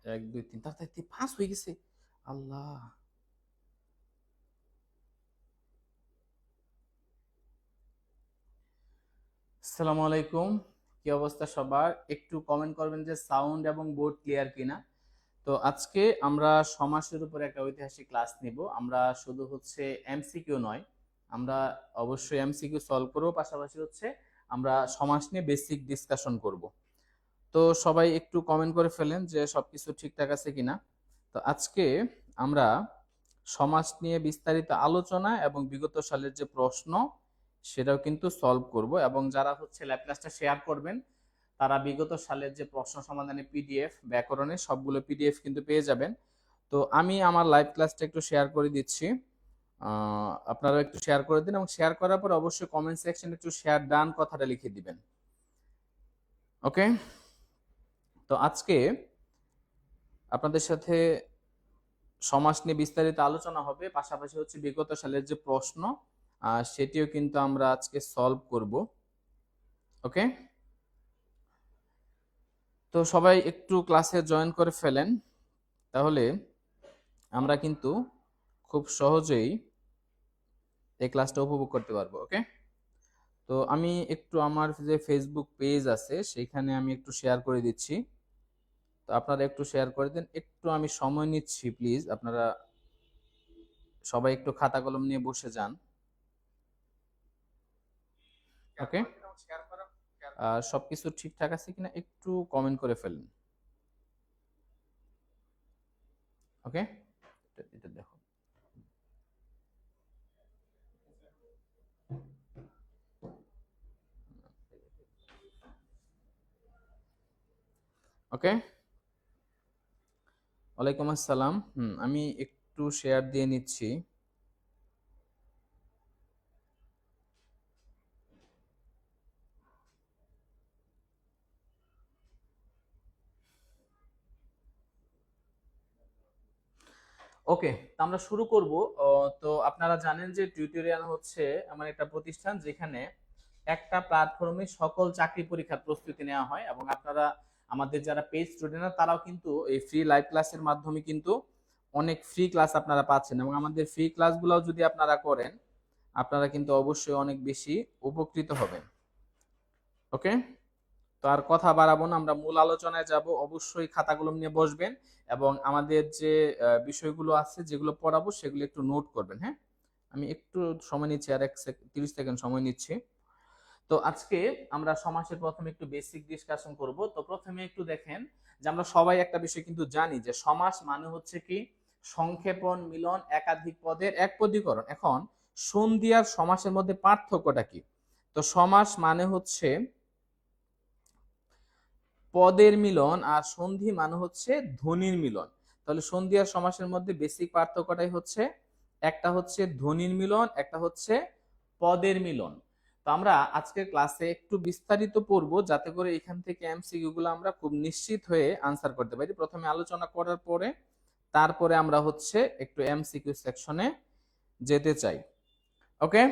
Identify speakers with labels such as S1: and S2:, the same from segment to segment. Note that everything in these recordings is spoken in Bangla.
S1: এক দুই তিন, তাড়াতাড়ি 5 হয়ে গেছে। আল্লাহ। আসসালামু আলাইকুম, কি অবস্থা সবার? একটু কমেন্ট করবেন যে সাউন্ড এবং বোর্ড ক্লিয়ার কিনা। তো আজকে আমরা সমাসের উপর একটা ঐতিহাসিক ক্লাস নিব। আমরা শুধু হচ্ছে এমসিকিউ নয়, আমরা অবশ্যই এমসিকিউ সলভ করব, পাশাপাশি হচ্ছে আমরা সমাস নিয়ে বেসিক ডিসকাশন করব। তো সবাই একটু কমেন্ট করে ফেলেন যে সবকিছু ঠিকঠাক আছে কিনা। তো আজকে আমরা সমাস নিয়ে বিস্তারিত আলোচনা এবং বিগত সালের যে প্রশ্ন সেটাও কিন্তু সলভ করব, এবং যারা হচ্ছে ল্যাব ক্লাসটা শেয়ার করবেন তারা বিগত সালের যে প্রশ্ন সমাধানের পিডিএফ, ব্যাকরণের সবগুলো পিডিএফ কিন্তু পেয়ে যাবেন। তো আমি আমার লাইভ ক্লাসটা একটু শেয়ার করে দিচ্ছি, আপনারা একটু শেয়ার করে দিন, এবং শেয়ার করার পর অবশ্যই কমেন্ট সেকশনে একটু শেয়ার ডান কথাটা লিখে দিবেন। ওকে, তো আজকে আপনাদের সাথে সমাস নিয়ে বিস্তারিত আলোচনা হবে, পাশাপাশি হচ্ছে বিগত সালের যে প্রশ্ন সেটিও কিন্তু আমরা আজকে সলভ করব। ওকে, তো সবাই একটু ক্লাসে জয়েন করে ফেলেন, তাহলে আমরা কিন্তু খুব সহজেই এই ক্লাসটা উপভোগ করতে পারবো। ওকে, তো আমি একটু আমার যে ফেসবুক পেজ আছে সেইখানে আমি একটু শেয়ার করে দিচ্ছি, তো আপনারা একটু শেয়ার করে দেন। একটু আমি সময় নিচ্ছি, প্লিজ আপনারা সবাই একটু খাতা কলম নিয়ে বসে যান। ওকে, সবকিছু ঠিকঠাক আছে কিনা একটু কমেন্ট করে ফেলুন। ওকে, এটা দেখো। ওকে, ওয়ালাইকুম আসসালাম। আমি একটু শেয়ার দিয়ে নিচ্ছি। ওকে, তো আমরা শুরু করব। তো আপনারা জানেন যে টিউটোরিয়াল হচ্ছে আমার একটা প্রতিষ্ঠান যেখানে একটা প্ল্যাটফর্মে সকল চাকরি পরীক্ষার প্রস্তুতি নেওয়া হয়, এবং আপনারা আমাদের যারা পেইড স্টুডেন্ট তারাও কিন্তু এই ফ্রি লাইভ ক্লাসের মাধ্যমে কিন্তু অনেক ফ্রি ক্লাস আপনারা পাচ্ছেন, এবং আমাদের ফ্রি ক্লাসগুলো যদি আপনারা করেন আপনারা কিন্তু অবশ্যই অনেক বেশি উপকৃত হবেন। ওকে, তো আর কথা বাড়াবো না, আমরা মূল আলোচনায় যাব। অবশ্যই খাতাগুলো নিয়ে বসবেন, এবং আমাদের যে বিষয়গুলো আছে যেগুলো পড়াবো সেগুলো একটু নোট করবেন। হ্যাঁ, আমি একটু সময় নিচ্ছি, আর 30 সেকেন্ড সময় নিচ্ছি। তো আজকে আমরা সমাসের প্রথমে একটু বেসিক ডিসকাশন করব। তো প্রথমে একটু দেখেন যে আমরা সবাই একটা বিষয় কিন্তু জানি যে সমাস মানে হচ্ছে কি সংক্ষেপণ, মিলন, একাধিক পদের এক পদীকরণ। এখন সন্ধি আর সমাসের মধ্যে পার্থক্যটা কি? তো সমাস মানে হচ্ছে পদের মিলন, আর সন্ধি মানে হচ্ছে ধ্বনির মিলন। তাহলে সন্ধি আর সমাসের মধ্যে বেসিক পার্থক্যটাই হচ্ছে একটা হচ্ছে ধ্বনির মিলন, একটা হচ্ছে পদের মিলন। তো আমরা আজকের ক্লাসে একটু বিস্তারিত পড়ব, যাতে করে এখান থেকে এমসিকিউ গুলো আমরা খুব নিশ্চিত হয়ে আনসার করতে পারি। প্রথমে আলোচনা করার পরে তারপরে আমরা হচ্ছে একটু এমসিকিউ সেকশনে যেতে চাই। ওকে,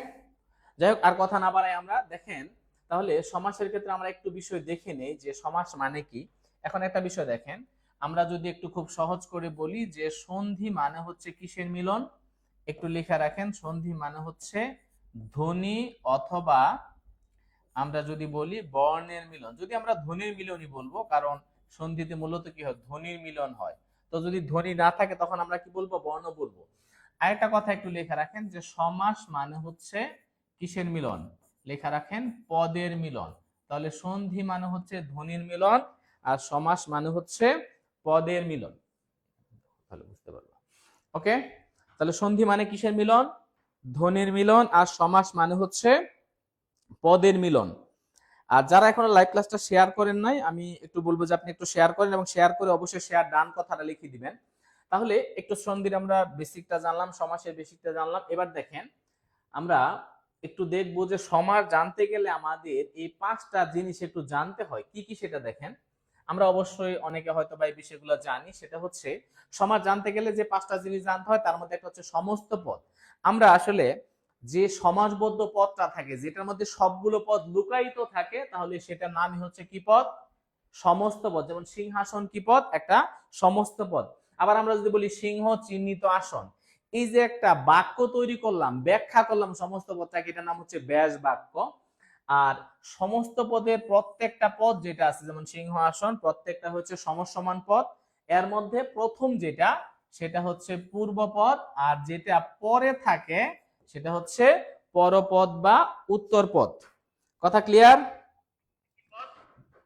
S1: যাই হোক, আর কথা না বাড়াই আমরা দেখেন তাহলে সমাসের ক্ষেত্রে আমরা একটু বিষয় দেখে নেই যে সমাস মানে কি। এখন একটা বিষয় দেখেন, আমরা যদি একটু খুব সহজ করে বলি যে সন্ধি মানে হচ্ছে কিসের মিলন, একটু লেখা রাখেন। সন্ধি মানে হচ্ছে ধ্বনি অথবা আমরা যদি বলি বর্ণের মিলন। যদি আমরা ধ্বনির মিলনই বলবো, কারণ সন্ধিতে মূলত কি হয়, ধ্বনির মিলন হয়। তো যদি ধ্বনি না থাকে তখন আমরা কি বলবো, বর্ণ বলবো। আরেকটা কথা একটু লেখা রাখেন যে সমাস মানে হচ্ছে কিসের মিলন, লেখা রাখেন পদের মিলন। তাহলে সন্ধি মানে হচ্ছে ধ্বনির মিলন, আর সমাস মানে হচ্ছে পদের মিলন। তাহলে বুঝতে পারবো। ওকে, তাহলে সন্ধি মানে কিসের মিলন, ধ্বনির মিলন, আর সমাস মানে হচ্ছে পদের মিলন। আর যারা এখনো লাইভ ক্লাসটা শেয়ার করেন নাই, আমি একটু বলবো যে আপনি একটু শেয়ার করেন, এবং শেয়ার করে অবশ্যই শেয়ার ডান কথাটা লিখে দিবেন। তাহলে একটু সন্ধির আমরা বেসিকটা জানলাম, সমাসের বেসিকটা জানলাম। এবার দেখেন আমরা একটু দেখবো যে সমাস জানতে গেলে আমাদের এই 5টা জিনিস একটু জানতে হয়। কি কি সেটা দেখেন। আমরা অবশ্যই অনেকে হয়তো বা এই বিষয়গুলো জানি, সেটা হচ্ছে সমাস জানতে গেলে যে 5টা জিনিস জানতে হয় তার মধ্যে একটা হচ্ছে সমস্ত পদ। আমরা আসলে যে সমাসবদ্ধ পদটা থাকে যেটার মধ্যে সবগুলো পদ লুকায়িত থাকে, তাহলে সেটার নামই হচ্ছে কি পদ, সমস্ত পদ, যেমন সিংহাসন কি পদ? একটা সমস্ত পদ। আবার আমরা যদি বলি সিংহ চিহ্নিত আসন, এই যে একটা বাক্য তৈরি করলাম, ব্যাখ্যা করলাম সমস্ত পদটাকে, এটার নাম হচ্ছে ব্যাস বাক্য। আর সমস্ত পদের প্রত্যেকটা পদ যেটা আছে, যেমন সিংহ আসন, প্রত্যেকটা হচ্ছে সমসমান পদ। এর মধ্যে প্রথম যেটা সেটা হচ্ছে পূর্বপদ, আর যেটা পরে থাকে সেটা হচ্ছে পরপদ বা উত্তরপদ। কথা ক্লিয়ার?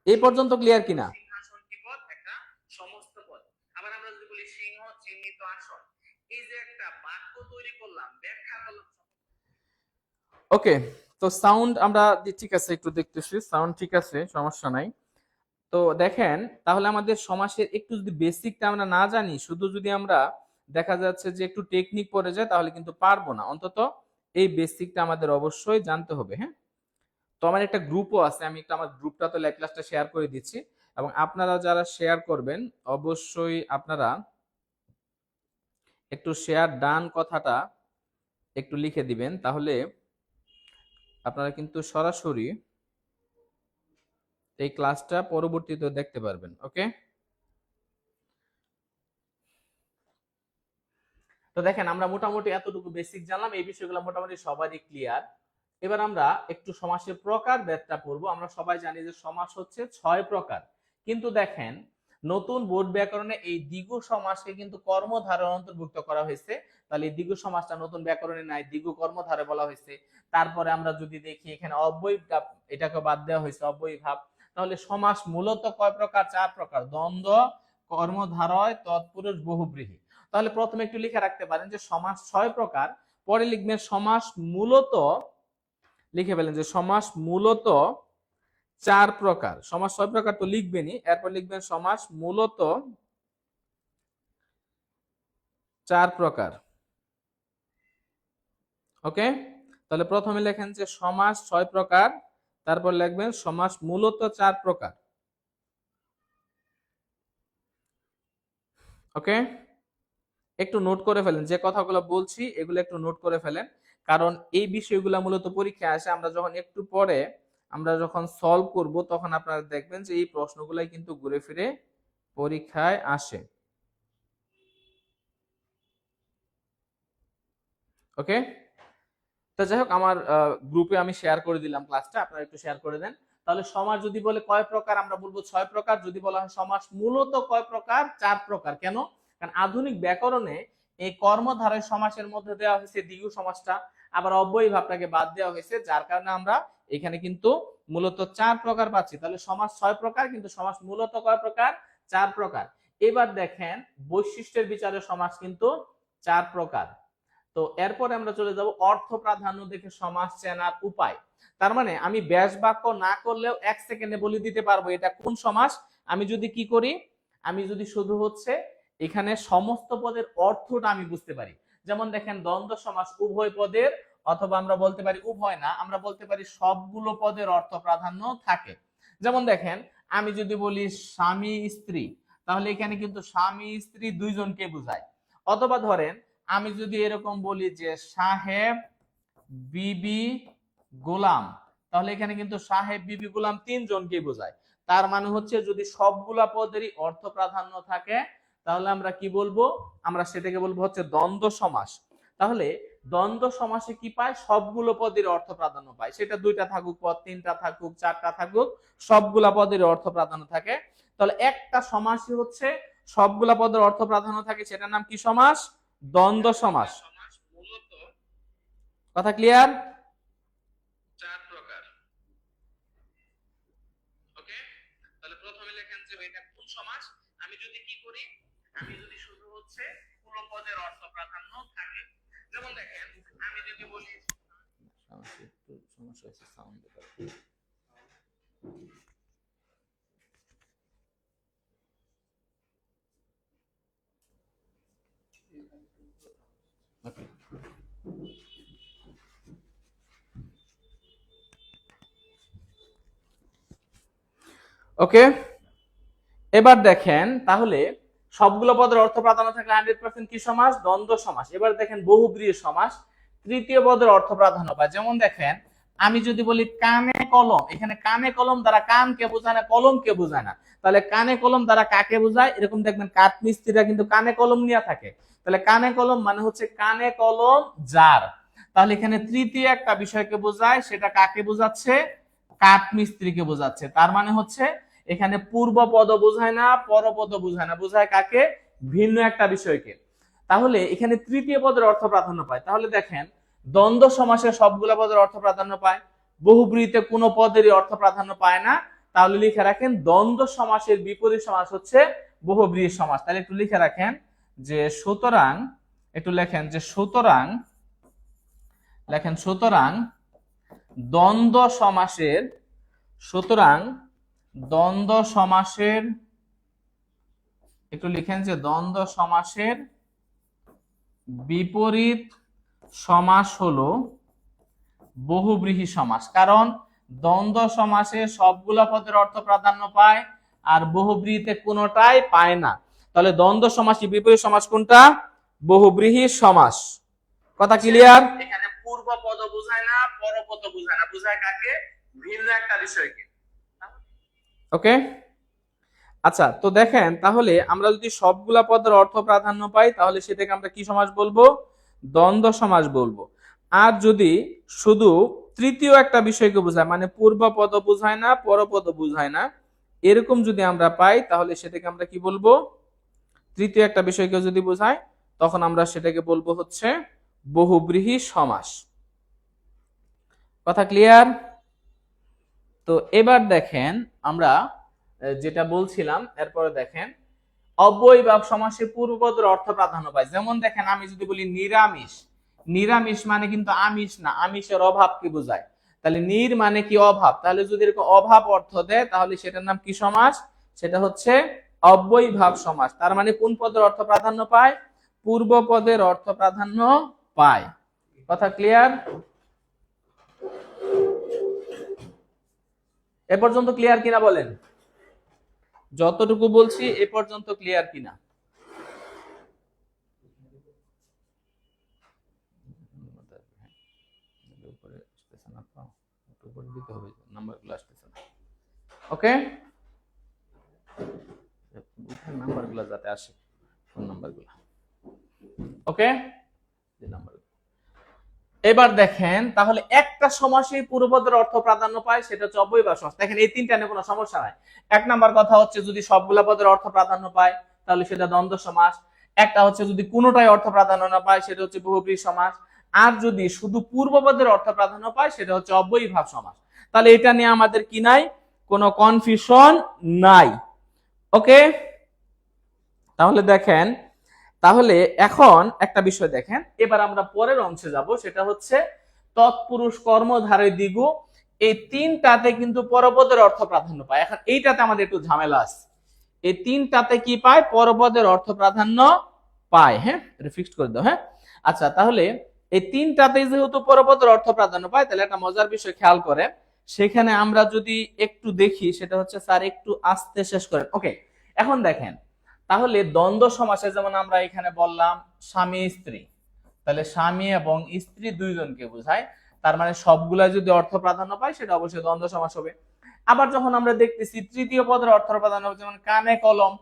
S1: এই পর্যন্ত ক্লিয়ার কিনা? সিংহাসন কি পদ? একটা সমস্ত পদ। আবার আমরা যদি বলি সিংহ চিহ্নিত আসন, এই যে একটা বাক্য তৈরি করলাম, ব্যাখ্যা করলাম। ওকে, তো সাউন্ড আমরা ঠিক আছে, একটু দেখতেছি সাউন্ড ঠিক আছে, সমস্যা নাই। তো দেখেন, তাহলে আমাদের সমাসের একটু যদি বেসিকটা আমরা না জানি, শুধু যদি আমরা দেখা যাচ্ছে যে একটু টেকনিক পড়ে যায়, তাহলে কিন্তু পারবো না। অন্তত এই বেসিকটা আমাদের অবশ্যই জানতে হবে। হ্যাঁ, তো আমার একটা গ্রুপও আছে, আমি একটু আমার গ্রুপটা তো লাইভ ক্লাসটা শেয়ার করে দিচ্ছি, এবং আপনারা যারা শেয়ার করবেন অবশ্যই আপনারা একটু শেয়ার ডান কথাটা একটু লিখে দিবেন, তাহলে আপনারা কিন্তু সরাসরি এই ক্লাসটা পরবর্তীতে দেখতে পারবেন। ওকে, তো দেখেন আমরা মোটামুটি এতটুকু বেসিক জানলাম, এই বিষয়গুলো মোটামুটি সবারই ক্লিয়ার। এবার আমরা একটু সমাসের প্রকার ভেদটা পড়বো। আমরা সবাই জানি যে সমাস হচ্ছে 6 প্রকার, কিন্তু দেখেন নতুন বোর্ড ব্যাকরণে এই দ্বিগু সমাসকে কিন্তু কর্মধারে অন্তর্ভুক্ত করা হয়েছে। তাহলে এই দ্বিগু সমাসটা নতুন ব্যাকরণে নাই, দ্বিগু কর্মধারে বলা হয়েছে। তারপরে আমরা যদি দেখি এখানে অব্যয়ী ভাব, এটাকে বাদ দেওয়া হয়েছে অব্যয়ী ভাব। তাহলে সমাস মূলত কয় প্রকার? 4 প্রকার: দ্বন্দ্ব, কর্মধারয়, তৎপুরুষ, বহুব্রীহি। তাহলে প্রথমে একটু লিখে রাখতে পারেন যে সমাস 6 প্রকার, পরে লিখবেন সমাস মূলত, লিখে ফেলেন যে সমাস মূলত 4 প্রকার। সমাস 6 প্রকার তো লিখবেনই, এরপর লিখবেন সমাস মূলত 4 প্রকার। ওকে, তাহলে প্রথমে লেখেন যে সমাস 6 প্রকার, তারপর লিখবেন সমাস মূলত 4 প্রকার। ওকে, একটু নোট করে ফেলেন, যে কথাগুলো বলছি এগুলো একটু নোট করে ফেলেন, কারণ এই বিষয়গুলো মূলত পরীক্ষায় আসে। আমরা যখন একটু পরে আমরা যখন সলভ করব, তখন আপনারা দেখবেন যে এই প্রশ্নগুলাই কিন্তু ঘুরে ফিরে পরীক্ষায় আসে। ওকে, তো যাই হোক, আমার গ্রুপে আমি শেয়ার করে দিলাম ক্লাসটা, আপনারা একটু শেয়ার করে দেন। তাহলে সমাস যদি বলে কয় প্রকার, আমরা বলবো 6 প্রকার। যদি বলা হয় সমাস মূলত কয় প্রকার? 4 প্রকার। কেন? কারণ আধুনিক ব্যাকরণে এই কর্মধারয় সমাসের মধ্যে দেওয়া হয়েছে দ্বিগু সমাসটা, আবার অব্যয়ী ভাবটাকে বাদ দেওয়া হয়েছে, যার কারণে আমরা এখানে কিন্তু মূলত 4 প্রকার পাচ্ছি। তাহলে সমাস 6 প্রকার, কিন্তু সমাস মূলত কয় প্রকার? 4 প্রকার। এবার দেখেন বৈশিষ্ট্যের বিচারে সমাস কিন্তু 4 প্রকার। তো এরপরে আমরা চলে যাব অর্থ প্রাধান্য দেখে সমাস চেনার উপায়। তার মানে আমি ব্যাস বাক্য না করলেও 1 সেকেন্ডে বলে দিতে পারবো এটা কোন সমাস। আমি যদি কি করি, আমি যদি শুধু হচ্ছে এখানে সমস্ত পদের অর্থটা আমি বুঝতে পারি। যেমন দেখেন দ্বন্দ্ব সমাস উভয় পদের, অথবা আমরা বলতে পারি উভয় না, আমরা বলতে পারি সবগুলো পদের অর্থ প্রাধান্য থাকে। যেমন দেখেন আমি যদি বলি স্বামী স্ত্রী, তাহলে এখানে কিন্তু স্বামী স্ত্রী দুইজনকে বোঝায়। অথবা ধরেন আমি যদি এরকম বলি যে সাহেব বিবি গোলাম, তাহলে এখানে কিন্তু সাহেব বিবি গোলাম তিনজনকে বোঝায়। তার মানে হচ্ছে যদি সবগুলা পদেরই অর্থ প্রাধান্য থাকে, তাহলে আমরা কি বলবো? আমরা সেটাকে বলবো হচ্ছে দ্বন্দ্ব সমাস। তাহলে দ্বন্দ্ব সমাসে কি পায়? সবগুলো পদের অর্থ প্রাধান্য পায়। সেটা 2টা থাকুক পদ, 3টা থাকুক, 4টা থাকুক, সবগুলা পদের অর্থ প্রাধান্য থাকে। তাহলে একটা সমাসই হচ্ছে সবগুলা পদের অর্থ প্রাধান্য থাকে, সেটার নাম কি সমাস? দ্বন্দ্ব সমাস। কথা ক্লিয়ার? 4 প্রকার। ওকে, তাহলে প্রথমে লেখেন যে এটা কোন সমাস। আমি যদি কি করি, আমি যদি শুধু হচ্ছে পুরো পদের অর্থ প্রাধান্য থাকে। যেমন দেখেন আমি যদি বলি, একটু সমস্যা হচ্ছে সাউন্ড। ওকে, ওকে, এবার দেখেন তাহলে সবগুলো পদের অর্থ প্রাধান্য থাকলে 100% কি সমাস? দ্বন্দ্ব সমাস। এবার দেখেন বহুব্রীহি সমাস তৃতীয় পদের অর্থ প্রাধান্য পায়। যেমন দেখেন আমি যদি বলি কানে কলম, এখানে কানে কলম দ্বারা কানকে বোঝায় না, কলমকে বোঝায় না। তাহলে কানে কলম দ্বারা কাকে বোঝায়? এরকম দেখবেন কাঠ মিস্ত্রিরা কিন্তু কানে কলম নিয়ে থাকে। তাহলে কানে কলম মানে হচ্ছে কানে কলম যার। তাহলে এখানে তৃতীয় একটা বিষয়কে বোঝায়, সেটা কাকে বোঝাচ্ছে? কাঠ মিস্ত্রিকে বোঝাচ্ছে। তার মানে হচ্ছে এখানে পূর্ব পদ বোঝায় না, পরপদ বোঝায় না, বোঝায় কাকে? ভিন্ন একটা বিষয়কে। তাহলে এখানে তৃতীয় পদের অর্থ প্রাধান্য পায়। তাহলে দেখেন দ্বন্দ্ব সমাসে সবগুলা পদের অর্থ প্রাধান্য পায়, বহুব্রীহিতে কোনো পদেরই অর্থ প্রাধান্য পায় না। তাহলে লিখে রাখেন দ্বন্দ্ব সমাসের বিপরীত সমাস হচ্ছে বহুব্রীহি সমাস। তাহলে একটু লিখে রাখেন যে সুতরাং, একটু লেখেন যে সুতরাং, লেখেন সুতরাং দ্বন্দ্ব সমাসের, সুতরাং দ্বন্দ্ব সমাসের, একটু লিখেন যে দ্বন্দ্ব সমাসের বিপরীত সমাস হলো বহুব্রীহি সমাস। কারণ দ্বন্দ্ব সমাসে সবগুলা পদের অর্থ প্রাধান্য পায় আর বহুব্রীহিতে কোনোটাই পায় না। তাহলে দ্বন্দ্ব সমাসের বিপরীত সমাস কোনটা? বহুব্রীহি সমাস। কথা ক্লিয়ার? এখানে পূর্ব পদ বোঝায় না, পরপদ বোঝায় না, বোঝায় কাকে? ভিন্ন একটা বিষয়কে। ওকে, আচ্ছা তো দেখেন তাহলে আমরা যদি সবগুলা পদের অর্থ প্রাধান্য পাই তাহলে সেটাকে আমরা কি সমাস বলবো? দ্বন্দ্ব সমাস বলবো। আর যদি শুধু তৃতীয় একটা বিষয়কে বোঝায়, মানে পূর্ব পদ বোঝায় না, পরপদ বোঝায় না, এরকম যদি আমরা পাই তাহলে সেটাকে আমরা কি বলবো? তৃতীয় একটা বিষয়কে যদি বোঝায় তখন আমরা সেটাকে বলবো হচ্ছে বহুব্রীহি সমাস। কথা ক্লিয়ার? তো এবার দেখেন আমরা যেটা বলছিলাম, এরপরে দেখেন অব্যয়ভাব সমাসে পূর্বপদের অর্থ প্রাধান্য পায়। যেমন দেখেন আমি যদি বলি নিরামিষ, নিরামিষ মানে কিন্তু আমিষ না, আমিষের অভাবকে বোঝায়। তাহলে নির মানে কি? অভাব। তাহলে যদি এরকম অভাব অর্থ দেয় তাহলে সেটার নাম কি সমাস? সেটা হচ্ছে অব্যয়ভাব সমাস। তার মানে কোন পদের অর্থ প্রাধান্য পায়? পূর্ব পদের অর্থ প্রাধান্য পায়। কথা ক্লিয়ার? এ পর্যন্ত ক্লিয়ার কিনা বলেন? যতটুকু বলছি এ পর্যন্ত ক্লিয়ার কিনা? ওকে, নাম্বারগুলো যাতে আসে, ফোন নাম্বারগুলো। ওকে, এবার দেখেন তাহলে একটা সমাসে পূর্বপদের অর্থ প্রাধান্য পায়, সেটা হচ্ছে অব্যয়ভাব সমাস। দেখেন এই তিনটা নিয়ে কোনো সমস্যা নাই। এক নাম্বার কথা হচ্ছে যদি সবগুলা পদের অর্থ প্রাধান্য পায় তাহলে সেটা দ্বন্দ্ব সমাস। একটা হচ্ছে যদি কোনোটাই অর্থ প্রাধান্য না পায় সেটা হচ্ছে বহুব্রীহি সমাস। আর যদি শুধু পূর্বপদের অর্থ প্রাধান্য পায় সেটা হচ্ছে অব্যয়ভাব সমাস। তাহলে এটা নিয়ে আমাদের কি নাই? কোনো কনফিউশন নাই। ওকে, তাহলে দেখেন, তাহলে এখন একটা বিষয় দেখেন, এবার আমরা পরের অংশে যাব, সেটা হচ্ছে তৎপুরুষ কর্মধারয় দ্বিগু। এই তিনটাতে কিন্তু পরপদের অর্থ প্রাধান্য পায়। এখন এইটাতে আমাদের একটু ঝামেলা আছে। এই তিনটাতে কি পায়? পরপদের অর্থ প্রাধান্য পায়। হ্যাঁ, এটা ফিক্সড করে দাও। হ্যাঁ, আচ্ছা তাহলে এই তিনটাতে যেহেতু পরপদের অর্থ প্রাধান্য পায় তাহলে একটা মজার বিষয় খেয়াল করে, সেখানে আমরা যদি একটু দেখি সেটা হচ্ছে, স্যার একটু আস্তে শেষ করেন। ওকে, এখন দেখেন তাহলে দ্বন্দ্ব সমাসে যেমন আমরা এখানে বললাম স্বামী স্ত্রী, তাহলে স্বামী এবং স্ত্রী দুইজনকে বোঝায়। তার মানে সবগুলা যদি অর্থ প্রাধান্য পায় সেটা অবশ্যই দ্বন্দ্ব সমাস হবে। আবার যখন আমরা দেখতেছি তৃতীয় পদের অর্থ প্রাধান্য হবে, যেমন কানে কলম,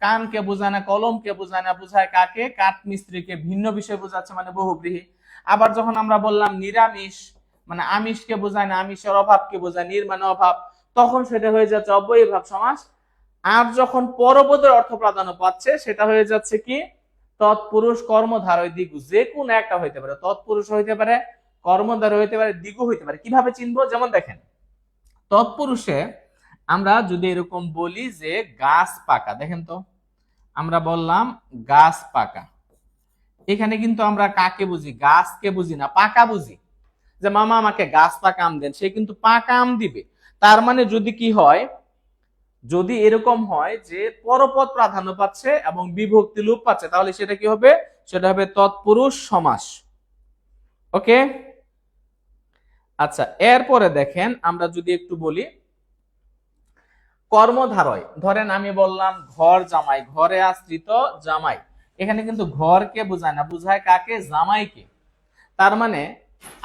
S1: কানকে বোঝায় না, কলমকে বোঝায় না, বোঝায় কাকে? কাঠ মিস্ত্রিকে, ভিন্ন বিষয় বোঝাচ্ছে মানে বহুব্রীহি। আবার যখন আমরা বললাম নিরামিষ, মানে আমিষকে বোঝায় না, আমিষের অভাবকে বোঝায়, নির মানে অভাব, তখন সেটা হয়ে যাচ্ছে অব্যয়ভাব সমাস। আর যখন পরপদের অর্থ প্রাধান্য পাচ্ছে সেটা হয়ে যাচ্ছে কি? তৎপুরুষ কর্মধারয় দ্বিগু। যে কোন একটা হইতে পারে, তৎপুরুষ হইতে পারে, কর্মধারয় হইতে পারে, দ্বিগু হইতে পারে। কিভাবে চিনবো? যেমন দেখেন তৎপুরুষে আমরা যদি এরকম বলি যে গাছ পাকা, দেখেন তো আমরা বললাম গাছ পাকা, এখানে কিন্তু আমরা কাকে বুঝি? গাছকে বুঝি না, পাকা বুঝি। যে মামা আমাকে গাছ পাকা আম দেন, সে কিন্তু পাকা আম দিবে। তার মানে যদি কি হয়, যদি এরকম হয় যে পরপদ প্রাধান্য পাচ্ছে এবং বিভক্তি লোপ পাচ্ছে তাহলে সেটা কি হবে? সেটা হবে তৎপুরুষ সমাস। ওকে, আচ্ছা এরপরে দেখেন আমরা যদি একটু বলি কর্মধারয়, ধরেন আমি বললাম ঘর জামাই, ঘরে আশ্রিত জামাই, এখানে কিন্তু ঘরকে বোঝায় না, বোঝায় কাকে? জামাইকে। তার মানে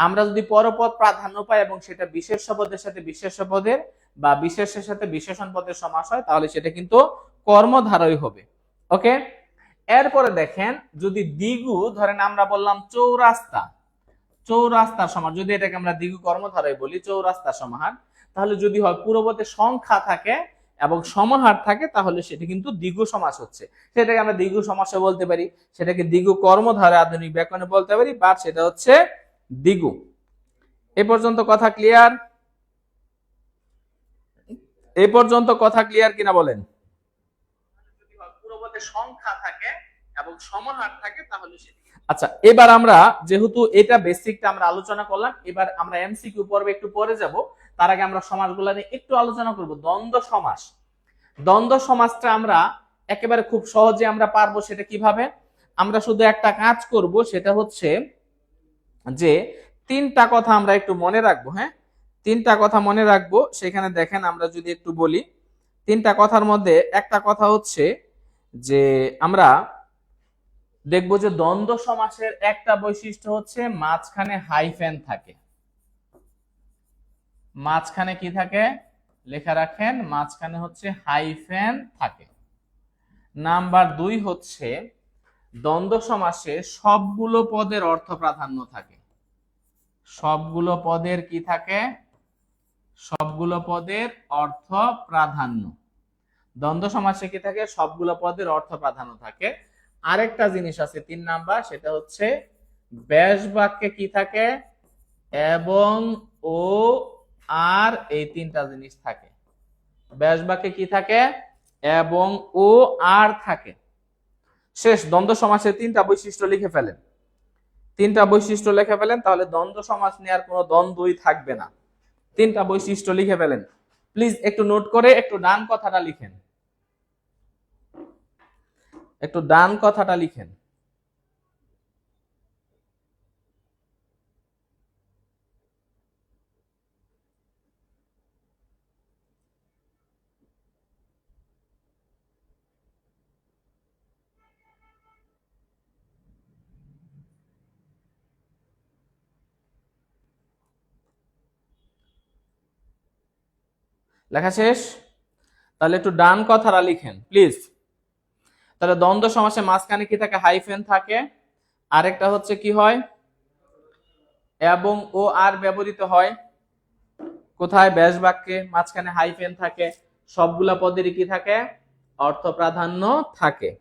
S1: আমরা যদি পরপদ প্রাধান্য পাই এবং সেটা বিশেষ্য পদের সাথে বিশেষ্য পদের বা বিশেষের সাথে বিশেষণ পদের সমাস হয়, তাহলে সেটা কিন্তু কর্মধারয় হবে। ওকে, এরপরে দেখেন যদি দ্বিগু, ধরেন আমরা বললাম চৌরাস্তা, চৌরাস্তার সমাহার, যদি এটাকে আমরা দ্বিগু কর্মধারয় বলি চৌরাস্তার সমাহার, তাহলে যদি হয় পূর্বপদে সংখ্যা থাকে এবং সমাহার থাকে, তাহলে সেটা কিন্তু দ্বিগু সমাস হচ্ছে। সেটাকে আমরা দ্বিগু সমাসে বলতে পারি, সেটাকে দ্বিগু কর্মধারয় আধুনিক ব্যাকরণে বলতে পারি, বা সেটা হচ্ছে দ্বিগু। এ পর্যন্ত কথা ক্লিয়ার? এ পর্যন্ত কথা ক্লিয়ার কিনা বলেন? যদি পূর্বপদে সংখ্যা থাকে এবং সমাহার থাকে, তাহলে সেটা। আচ্ছা, এবার আমরা যেহেতু এটা বেসিকটা আমরা আলোচনা করলাম, এবার আমরা এমসিকিউ পর্বে একটু পরে যাব। তার আগে আমরা সমাসগুলো নিয়ে একটু আলোচনা করব। দ্বন্দ্ব সমাস, দ্বন্দ্ব সমাসটা আমরা একেবারে খুব সহজে আমরা পারবো। সেটা কিভাবে? আমরা শুধু একটা কাজ করব, সেটা হচ্ছে যে তিনটা কথা আমরা একটু মনে রাখবো। হ্যাঁ, তিনটা কথা মনে রাখবো। সেখানে দেখেন আমরা যদি একটু বলি, তিনটা কথার মধ্যে একটা কথা হচ্ছে যে আমরা দেখবো যে দ্বন্দ্ব সমাসের একটা বৈশিষ্ট্য হচ্ছে মাঝখানে হাইফেন থাকে। মাঝখানে কি থাকে? লেখা রাখেন, মাঝখানে হচ্ছে হাইফেন থাকে। নাম্বার 2 হচ্ছে দ্বন্দ্ব সমাসে সবগুলো পদের অর্থ প্রাধান্য থাকে। সবগুলো পদের কি থাকে? সবগুলো পদের অর্থ প্রাধান্য। দ্বন্দ্ব সমাসে কি থাকে? সবগুলো পদের অর্থ প্রাধান্য থাকে। আরেকটা জিনিস আছে 3 নাম্বার, সেটা হচ্ছে ব্যাস বাক্যে কি থাকে? এবং, ও, আর, এই তিনটা জিনিস থাকে। ব্যাস বাক্যে কি থাকে? এবং, ও, আর থাকে। শেষ। দ্বন্দ্ব সমাসের তিনটা বৈশিষ্ট্য লিখে ফেলেন, তিনটা বৈশিষ্ট্য লিখে ফেলেন, তাহলে দ্বন্দ্ব সমাস নেওয়ার কোনো দ্বন্দ্বই থাকবে না। তিনটা বৈশিষ্ট্য লিখে ফেলেন। প্লিজ একটু নোট করে একটু ডান কথাটা লিখেন, একটু ডান কথাটা লিখেন। লেখা শেষ? তাহলে একটু ডান কথাটা লিখেন প্লিজ। তাহলে দ্বন্দ্ব সমাসে মাঝখানে কি থাকে? হাইফেন থাকে। আরেকটা হচ্ছে কি হয়? এবং, ও, আর ব্যবহৃত হয় কোথায়? ব্যাস বাক্যে। মাঝখানে হাইফেন থাকে। সবগুলা পদেরই কি থাকে? অর্থ প্রাধান্য থাকে।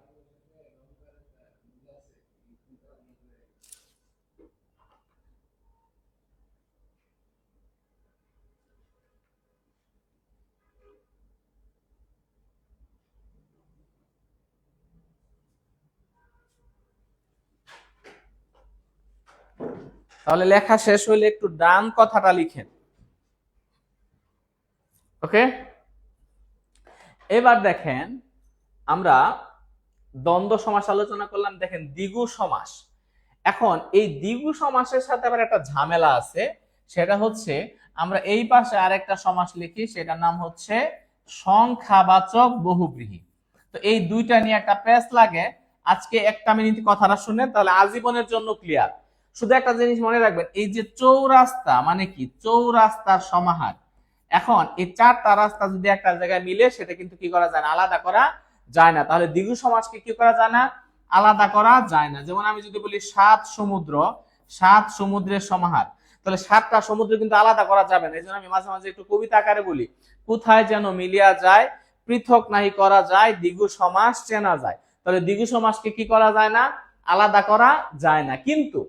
S1: তাহলে লেখা শেষ হইলে একটু ডান কথাটা লিখেন। ওকে, এবার দেখেন আমরা দ্বন্দ্ব সমাস আলোচনা করলাম। দেখেন দ্বিগু সমাস। এখন এই দ্বিগু সমাসের সাথে আবার একটা ঝামেলা আছে, সেটা হচ্ছে আমরা এই পাশে আরেকটা সমাস লিখি, সেটার নাম হচ্ছে সংখ্যাবাচক বহুব্রীহি। তো এই দুইটা নিয়ে একটা প্যাচ লাগে। আজকে একটা মিনিট কথাটা শুনে তাহলে আজীবনের জন্য ক্লিয়ার। শুধু একটা জিনিস মনে রাখবেন, এই যে চৌরাস্তা মানে কি? চৌরাস্তার সমাহার। এখন এই চারটা রাস্তা যদি একটা জায়গায় মিলে, সেটা কিন্তু কি করা যায় না? আলাদা করা যায় না। তাহলে দ্বিগু সমাজকে কি করা যায় না? আলাদা করা যায় না। যেমন আমি যদি বলি 7 সমুদ্র, 7 সমুদ্রের সমাহার, তাহলে 7টা সমুদ্র কিন্তু আলাদা করা যাবে না। এই জন্য আমি মাঝে মাঝে একটু কবিতা আকারে বলি, কোথায় যেন মিলিয়া যায়, পৃথক নাহি করা যায়, দ্বিগু সমাস চেনা যায়। তাহলে দ্বিগু সমাসকে কি করা যায় না? আলাদা করা যায় না। কিন্তু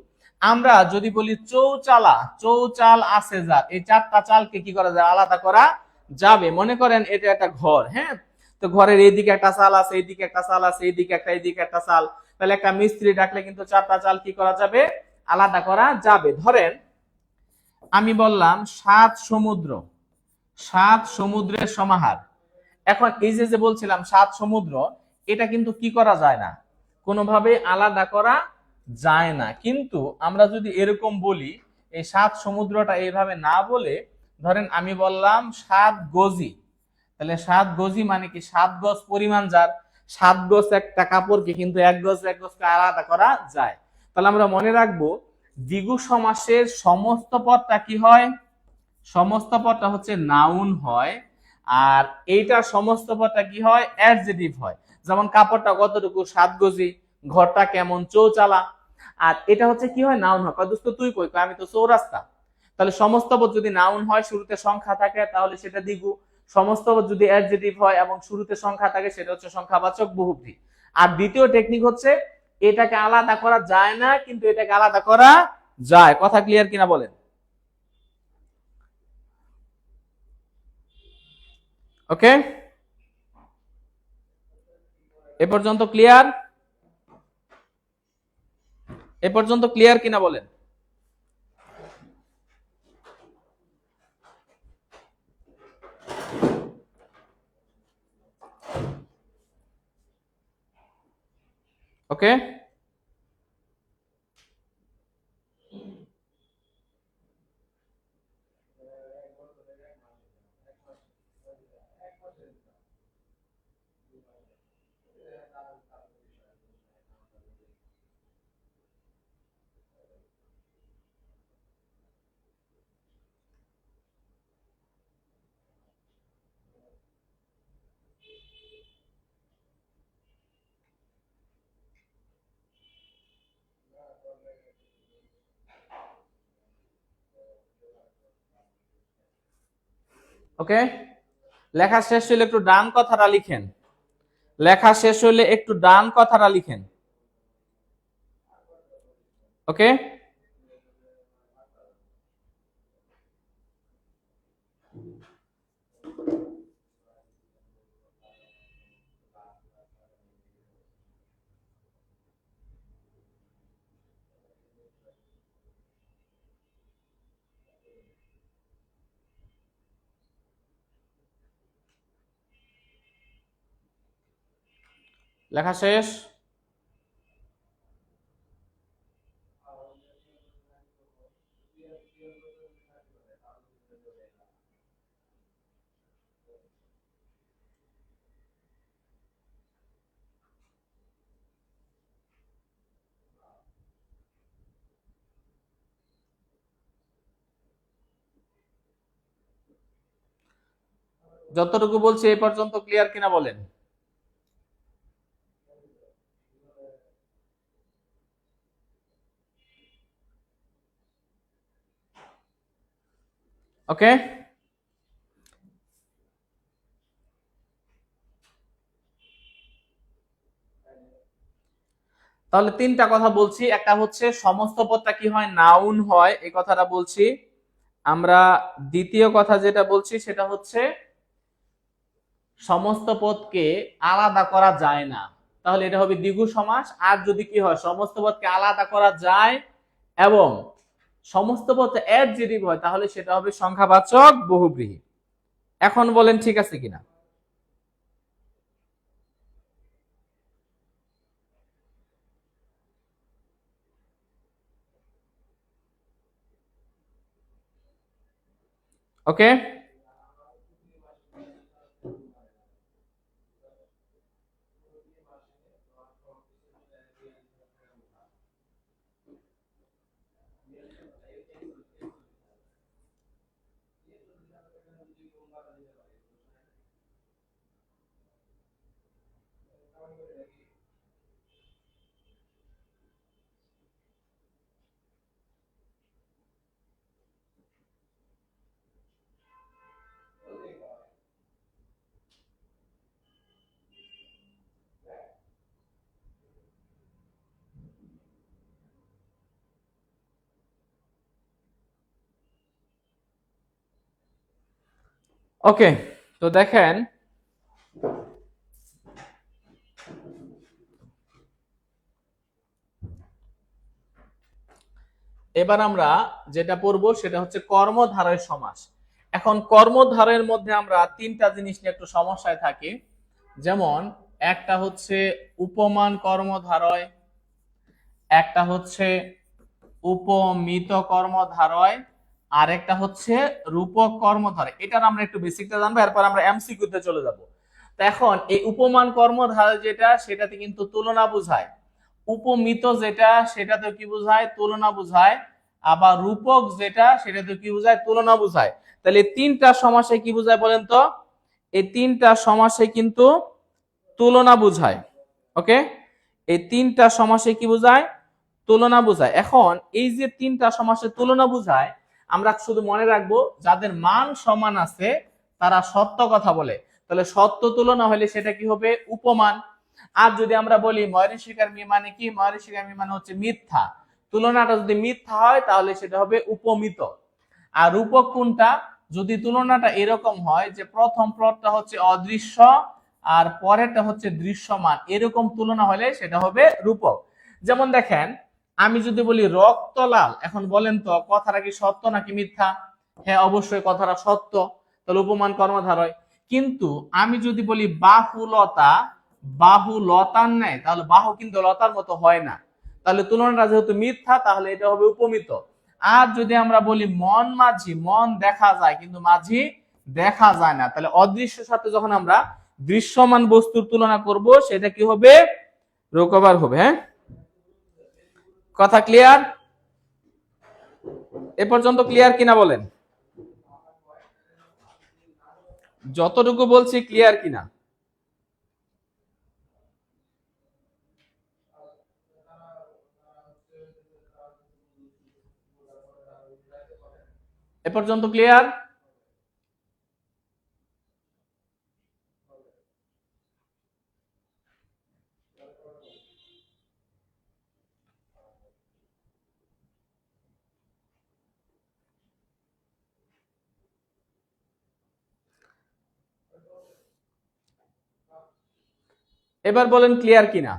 S1: আমরা যদি বলি চৌচালা, চৌচাল আছে যার, এই 4টা চালকে কি করা যায়? আলাদা করা যাবে। মনে করেন এটা একটা ঘর, হ্যাঁ, তো ঘরের এইদিকে একটা চাল আছে, এইদিকে একটা চাল আছে, এইদিকে একটা, এইদিকে একটা চাল। তাহলে একটা মিস্ত্রি ডাকলে কিন্তু 4টা চাল কি করা যাবে? আলাদা করা যাবে। ধরেন আমি বললাম 7 সমুদ্র, 7 সমুদ্রের সমাহার। এখন এই যে বলছিলাম 7 সমুদ্র, এটা কিন্তু কি করা যায় না? কোনোভাবে আলাদা করা যায় না। কিন্তু আমরা যদি এরকম বলি, এই 7 সমুদ্রটা এইভাবে না বলে ধরেন আমি বললাম 7 গজি, তাহলে 7 গজি মানে কি? 7 গজ পরিমাণ যার, 7 গজ একটা কাপড়কে কিন্তু 1 গজ 1 গজকে আলাদা করা যায়। তাহলে আমরা মনে রাখবো দ্বিগু সমাসের সমস্ত পদটা কি হয়? সমস্ত পদটা হচ্ছে নাউন হয়, আর এইটা সমস্ত পদটা কি হয়? অ্যাডজেক্টিভ হয়। যেমন কাপড়টা কতটুকু? 7 গজি। ঘরটা কেমন? চৌচালা। আর এটা হচ্ছে কি হয়? নাউন হয়। দোস্ত তুই কই? আমি তো চৌরাস্তা। তাহলে সমস্ত পদ যদি নাউন হয়, শুরুতে সংখ্যা থাকে, তাহলে সেটা দ্বিগু। সমস্ত পদ যদি অ্যাডজেক্টিভ হয় এবং শুরুতে সংখ্যা থাকে, সেটা হচ্ছে সংখ্যাবাচক বহুব্রী। আর দ্বিতীয় টেকনিক হচ্ছে এটাকে আলাদা করা যায় না, কিন্তু এটাকে আলাদা করা যায়। কথা ক্লিয়ার কিনা বলেন? ওকে, এ পর্যন্ত ক্লিয়ার? এ পর্যন্ত ক্লিয়ার কিনা বলেন? ওকে, ওকে, লেখা শেষ হলে একটু ডান কথাটা লিখেন। লেখা শেষ হলে একটু ডান কথাটা লিখেন। ওকে, লেখা শেষ। যতটুকু বলছি এই পর্যন্ত ক্লিয়ার কিনা বলেন? ওকে, তাহলে তিনটা কথা বলছি। একটা হচ্ছে সমস্ত পদটা কি হয়? নাউন হয়, এই কথাটা বলছি আমরা। দ্বিতীয় কথা যেটা বলছি সেটা হচ্ছে সমস্ত পদকে আলাদা করা যায় না, তাহলে এটা হবে দ্বিগু সমাস। আর যদি কি হয়? সমস্ত পদকে আলাদা করা যায় এবং সমস্ত পদ অ্যাডজেক্টিভ হয়, তাহলে সেটা হবে সংখ্যাবাচক বহুব্রীহি। এখন বলেন ঠিক আছে কিনা? ওকে, ওকে, তো দেখেন এবার আমরা যেটা পড়বো সেটা হচ্ছে কর্মধারয় সমাস। এখন কর্মধারয়ের মধ্যে আমরা তিনটা জিনিস নিয়ে একটু সমস্যায় থাকি। যেমন একটা হচ্ছে উপমান কর্মধারয়, একটা হচ্ছে উপমিত কর্মধারয়, আর একটা হচ্ছে রূপক কর্মধারয়। এটার আমরা একটু বেসিকটা জানবো, এরপর আমরা এমসিকিউ তে চলে যাব। তো এখন এই উপমান কর্মধারয় যেটা, সেটাতে কিন্তু তুলনা বোঝায়। উপমিত যেটা, সেটাতে কি বোঝায়? তুলনা বোঝায়। আবার রূপক যেটা সেটা তো কি বোঝায়, তুলনা বোঝায়। তাহলে তিনটা সমাসে কি বোঝায় বলেন তো, এই তিনটা সমাসে কিন্তু তুলনা বোঝায়। ওকে, এই তিনটা সমাসে কি বোঝায়, তুলনা বোঝায়। এখন এই যে তিনটা সমাসে তুলনা বোঝায়, আমরা শুধু মনে রাখবো যাদের মান সমান আছে তারা সত্য কথা বলে। তাহলে সত্য তুলনা হলে সেটা কি হবে, উপমান। আর যদি আমরা বলি ময়ূরের মি মানে কি, ময়ূরের মি মানে হচ্ছে মিথ্যা, তুলনাটা যদি মিথ্যা হয় তাহলে সেটা হবে উপমিত। আর রূপক কোনটা, যদি তুলনাটা এরকম হয় যে প্রথম পদটা হচ্ছে অদৃশ্য আর পরেরটা হচ্ছে দৃশ্যমান, এরকম তুলনা হলে সেটা হবে রূপক। যেমন দেখেন, আমি যদি বলি রক্ত লাল, এখন বলেন তো কথাটা কি সত্য নাকি মিথ্যা? হ্যাঁ, অবশ্যই কথাটা সত্য, তাহলে উপমান কর্মধারয়। কিন্তু আমি যদি বলি বাহুলতা, বাহু লতার নেয়, তাহলে বাহু কিন্তু লতার মতো হয় না, তাহলে তুলনাটা যেহেতু মিথ্যা তাহলে এটা হবে উপমিত। আর যদি আমরা বলি মন মাঝি, মন দেখা যায় কিন্তু মাঝি দেখা যায় না, তাহলে অদৃশ্যের সাথে যখন আমরা দৃশ্যমান বস্তুর তুলনা করব সেটা কি হবে, রোকবার হবে। হ্যাঁ, কথা ক্লিয়ার? এ পর্যন্ত ক্লিয়ার কিনা বলেন, যতটুকু বলছি ক্লিয়ার কিনা? এ পর্যন্ত ক্লিয়ার? এবার বলেন ক্লিয়ার কিনা।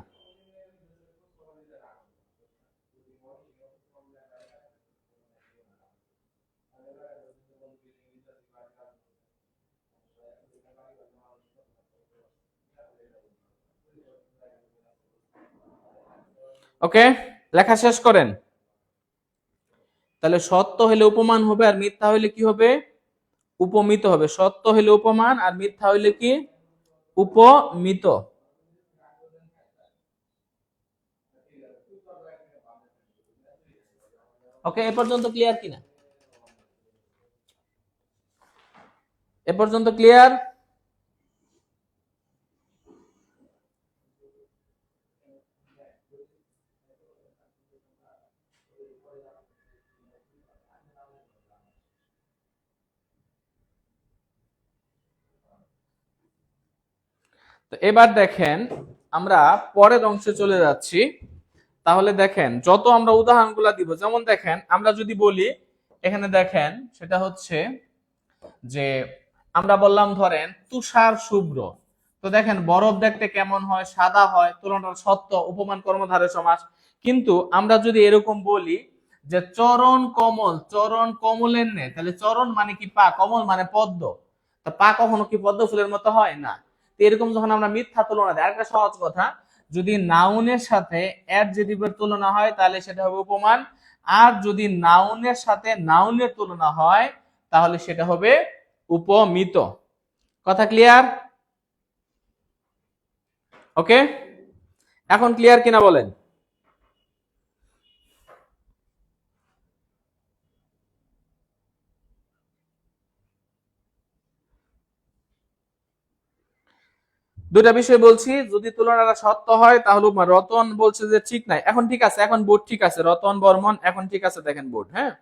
S1: ওকে, লেখা শেষ করেন। তাহলে সত্য হলে উপমান হবে আর মিথ্যা হইলে কি হবে, উপমিত হবে। সত্য হইলে উপমান আর মিথ্যা হইলে কি, উপমিত। ওকে, এ পর্যন্ত ক্লিয়ার কিনা? এ পর্যন্ত ক্লিয়ার? তো এবার দেখেন আমরা পরের অংশে চলে যাচ্ছি। তাহলে দেখেন যত আমরা উদাহরণগুলো দিব, যেমন দেখেন আমরা যদি বলি, এখানে দেখেন সেটা হচ্ছে যে আমরা বললাম ধরেন তুষার শুভ্র, তো দেখেন বরফ দেখতে কেমন হয়, সাদা হয়, তুলনাটা সত্য, উপমান কর্মধারয় সমাস। কিন্তু আমরা যদি এরকম বলি যে চরণ কমল, চরণ কমলের নে, তাহলে চরণ মানে কি পা, কমল মানে পদ্ম, তা পা কখনো কি পদ্ম ফুলের মতো হয় না। তো এরকম যখন আমরা মিথ্যা তুলনা দেয়, আরেকটা সহজ কথা, যদি নাউনের সাথে অ্যাডজেক্টিভের তুলনা হয় তাহলে সেটা হবে উপমান, আর যদি নাউনের সাথে নাউনের তুলনা হয় তাহলে সেটা হবে উপমিত। কথা ক্লিয়ার? ওকে, এখন ক্লিয়ার কিনা বলেন। দুটা বিষয় বলছি, যদি তুলনাটা সত্য হয় তাহলে রতন বলছে যে ঠিক নাই, এখন ঠিক আছে, এখন বোর্ড ঠিক আছে, রতন বর্মন এখন ঠিক আছে, দেখেন বোর্ড। হ্যাঁ,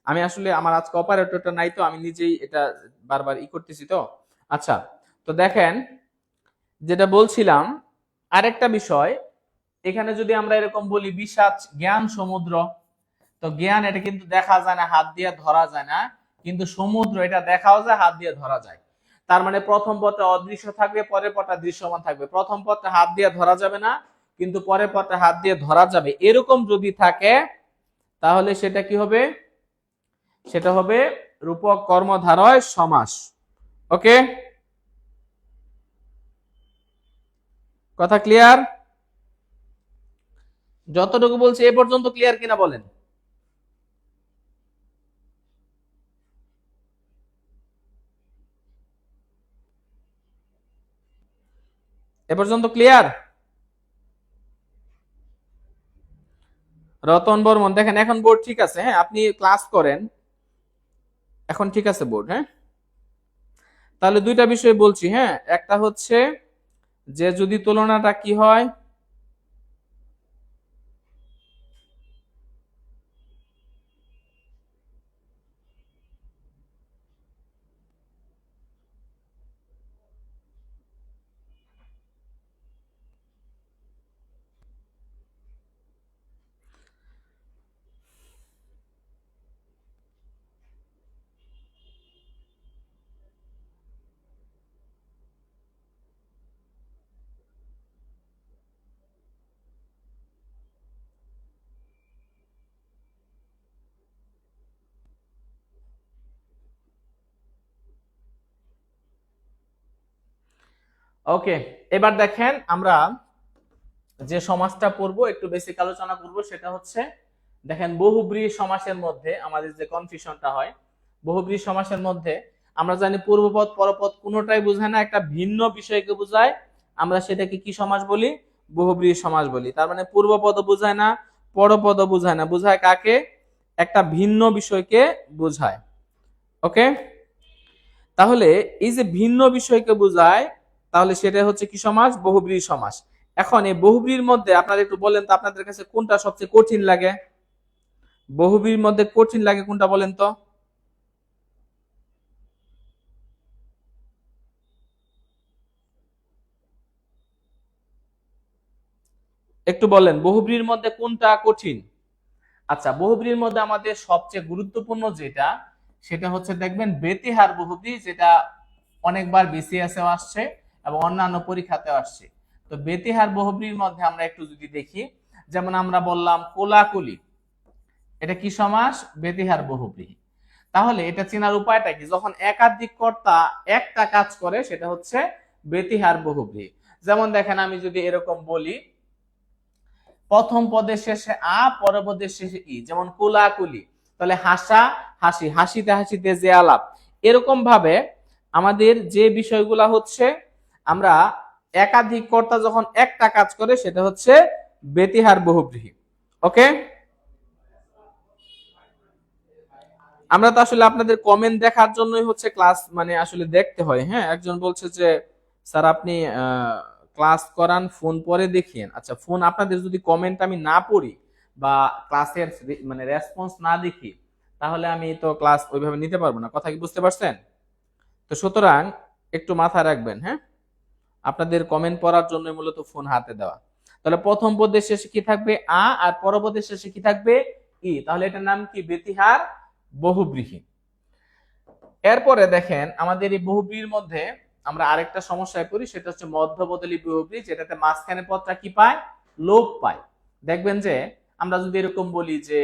S1: আমি আসলে আমার আজকে অপারেটরটা নাই তো আমি নিজেই এটা বারবার করতেছি তো। আচ্ছা, তো দেখেন যেটা বলছিলাম, আরেকটা বিষয়, এখানে যদি আমরা এরকম বলি বিষাদ জ্ঞান সমুদ্র, তো জ্ঞান এটা কিন্তু দেখা যায় না, হাত দিয়ে ধরা যায় না, কিন্তু সমুদ্র এটা দেখাও যায়, হাত দিয়ে ধরা যায়। তার মানে প্রথম পদটা অদৃশ্য থাকবে, পরের পদটা দৃশ্যমান থাকবে। প্রথম পদটা হাত দিয়ে ধরা যাবে না, কিন্তু পরের পদটা হাত দিয়ে ধরা যাবে, এরকম যদি থাকে তাহলে সেটা কি হবে, সেটা হবে রূপক কর্মধারয় সমাস। ওকে, কথা ক্লিয়ার? যতটুকু বলছি এ পর্যন্ত ক্লিয়ার কিনা বলেন। এ পর্যন্ত ক্লিয়ার? রতন বর্মন, দেখেন এখন বোর্ড ঠিক আছে, হ্যাঁ আপনি ক্লাস করেন, এখন ঠিক আছে বোর্ড। হ্যাঁ, তাহলে দুইটা বিষয় বলছি। হ্যাঁ, একটা হচ্ছে যে যদি তুলনাটা কি হয়, ওকে, এবার দেখেন আমরা যে সমাসটা পড়বো একটু বেসিক আলোচনা করব, সেটা হচ্ছে দেখেন বহুব্রীহি সমাসের মধ্যে আমাদের যে কনফিউশনটা হয়, বহুব্রীহি সমাসের মধ্যে আমরা জানি পূর্বপদ পরপদ কোনোটাই বোঝায় না, একটা ভিন্ন বিষয়কে বোঝায়, আমরা সেটাকে কি সমাস বলি? বহুব্রীহি সমাস বলি। তার মানে পূর্বপদও বোঝায় না, পরপদও বোঝায় না, বোঝায় কাকে? একটা ভিন্ন বিষয়কে বোঝায়। ওকে, তাহলে এই যে ভিন্ন বিষয়কে বোঝায়, তাহলে সেটা হচ্ছে কি সমাস? বহুব্রীহি সমাস। এখন এই বহুব্রীহির মধ্যে আপনারা একটু বলেন তো আপনাদের কাছে কোনটা সবচেয়ে কঠিন লাগে? বহুব্রীহির মধ্যে কঠিন লাগে কোনটা বলেন তো? একটু বলেন বহুব্রীহির মধ্যে কোনটা কঠিন? আচ্ছা, বহুব্রীহির মধ্যে আমাদের সবচেয়ে গুরুত্বপূর্ণ যেটা, সেটা হচ্ছে দেখবেন বেতিহার বহুব্রীহি, যেটা অনেকবার বিসিএসেও আসছে এবং অন্যান্য পরীক্ষাতেও আসছে। তো বেতিহার বহুব্রীহির মধ্যে আমরা একটু যদি দেখি, যেমন আমরা বললাম কোলাকুলি, এটা কি সমাস? বেতিহার বহুব্রীহি। তাহলে এটা চেনার উপায়টা কি? যখন একাধিক কর্তা একটা কাজ করে সেটা হচ্ছে বেতিহার বহুব্রীহি। যেমন দেখেন আমি যদি এরকম বলি, প্রথম পদের শেষে আ, পরের পদের শেষে ই, যেমন কোলাকুলি, তাহলে হাসা হাসি, হাসিতে হাসিতে যে আলাপ। এরকম ভাবে আমাদের যে বিষয়গুলা হচ্ছে, আমরা একাধিক কর্তা যখন একটা কাজ করে সেটা হচ্ছে বেতিহার বহুব্রীহি। ওকে, আমরা তো আসলে আপনাদের কমেন্ট দেখার জন্যই হচ্ছে ক্লাস, মানে আসলে দেখতে হয়। হ্যাঁ, একজন বলছে যে স্যার আপনি ক্লাস করান, ফোন পরে দেখিয়েন। আচ্ছা, ফোন আপনাদের যদি কমেন্ট আমি না পড়ি বা ক্লাসের মানে রেসপন্স না দেখি, তাহলে আমি তো ক্লাস ওইভাবে নিতে পারবো না। কথা কি বুঝতে পারছেন? তো সুতরাং একটু মাথায় রাখবেন। হ্যাঁ, আপনাদের কমেন্ট পড়ার জন্য মূলত ফোন হাতে দেওয়া। তাহলে প্রথম পদের শেষে কি থাকবে? আ, আর পরপদের শেষে কি থাকবে? ই। তাহলে এটার নাম কি? বেতিহার বহুব্রীহি। এরপরে দেখেন আমাদের এই বহুব্রীহির মধ্যে আমরা আরেকটা সমস্যায় পড়ি, সেটা হচ্ছে মধ্যবদলী বহুব্রীহি, যেটাতে মাঝখানে পদটা কি পায়? লোপ পায়। দেখবেন যে আমরা যদি এরকম বলি যে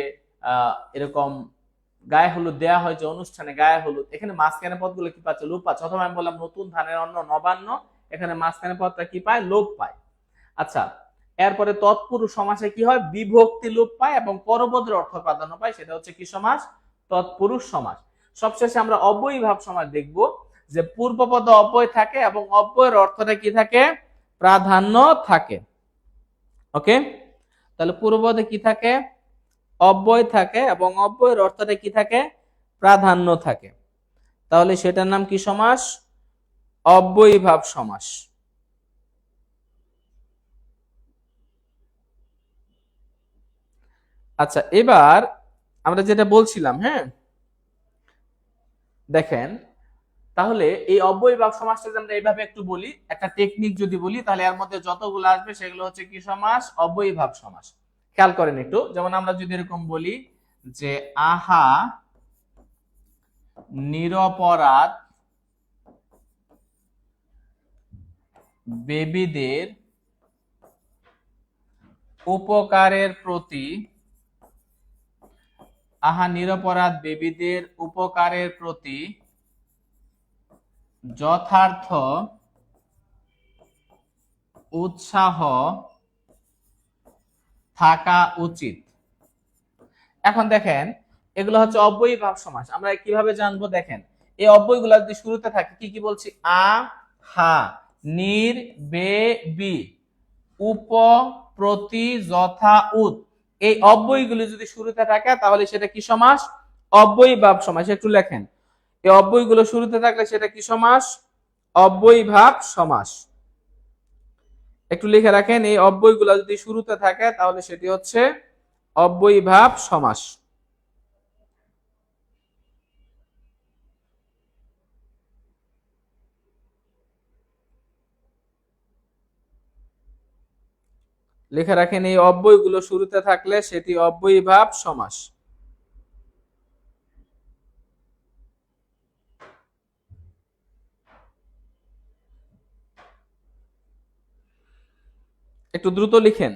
S1: এরকম গায়ে হলুদ দেয়া হয়, যে অনুষ্ঠানে গায়ে হলুদ, এখানে মাঝখানে পদগুলো কি পাচ্ছে? লোপ পাচ্ছে। অথবা আমি বললাম নতুন ধানের অন্ন নবান্ন, এখানে মাঝখানে পদটা কি পায়? লোপ পায়। আচ্ছা, এরপরে তৎপুরুষ সমাসে কি হয়? বিভক্তি লোপ পায় এবং পরপদের অর্থ প্রাধান্য পায়, সেটা হচ্ছে কি সমাস? তৎপুরুষ সমাস। সবশেষে আমরা অব্যয়ীভাব সমাস দেখব, যে পূর্বপদ অব্যয় থাকে এবং অব্যয়ের অর্থটা কি থাকে? প্রাধান্য থাকে। ওকে, তাহলে পূর্বপদে কি থাকে? অব্যয় থাকে এবং অব্যয়ের অর্থটা কি থাকে? প্রাধান্য থাকে। তাহলে সেটার নাম কি সমাস? অব্যয়ীভাব সমাস। আচ্ছা, এবার আমরা যেটা বলছিলাম, হ্যাঁ দেখেন, তাহলে এই অব্যয়ীভাব সমাসটা যদি আমরা এইভাবে একটু বলি, একটা টেকনিক যদি বলি, তাহলে এর মধ্যে যতগুলো আসবে সেগুলো হচ্ছে কি সমাস? অব্যয়ীভাব সমাস। খেয়াল করেন একটু, যেমন আমরা যদি এরকম বলি যে আহা নিরপরাধ বেবিদের উপকারের প্রতি, আহা নিরপরাধ বেবিদের উপকারের প্রতি যথার্থ উৎসাহ থাকা উচিত। এখন দেখেন, এগুলো হচ্ছে অব্যয়ীভাব সমাস। আমরা কিভাবে জানবো? দেখেন, এই অব্যয়গুলো যদি শুরুতে থাকে, কি কি বলছি? আ, হা, নির, বে, বি, উপ, প্রতি, যথা, উত। এই অব্যয়গুলো যদি শুরুতে থাকে তাহলে সেটা কি সমাস? অব্যয়ীভাব সমাস। একটু লেখেন, এই অব্যয়গুলো শুরুতে থাকলে সেটা কি সমাস? অব্যয়ীভাব সমাস। একটু লিখে রাখেন, এই অব্যয়গুলো যদি শুরুতে থাকে তাহলে সেটি হচ্ছে অব্যয়ীভাব সমাস। লিখে রাখেন, এই অব্যয়গুলো শুরুতে থাকলে সেটি অব্যয়ীভাব সমাস। একটু দ্রুত লিখেন।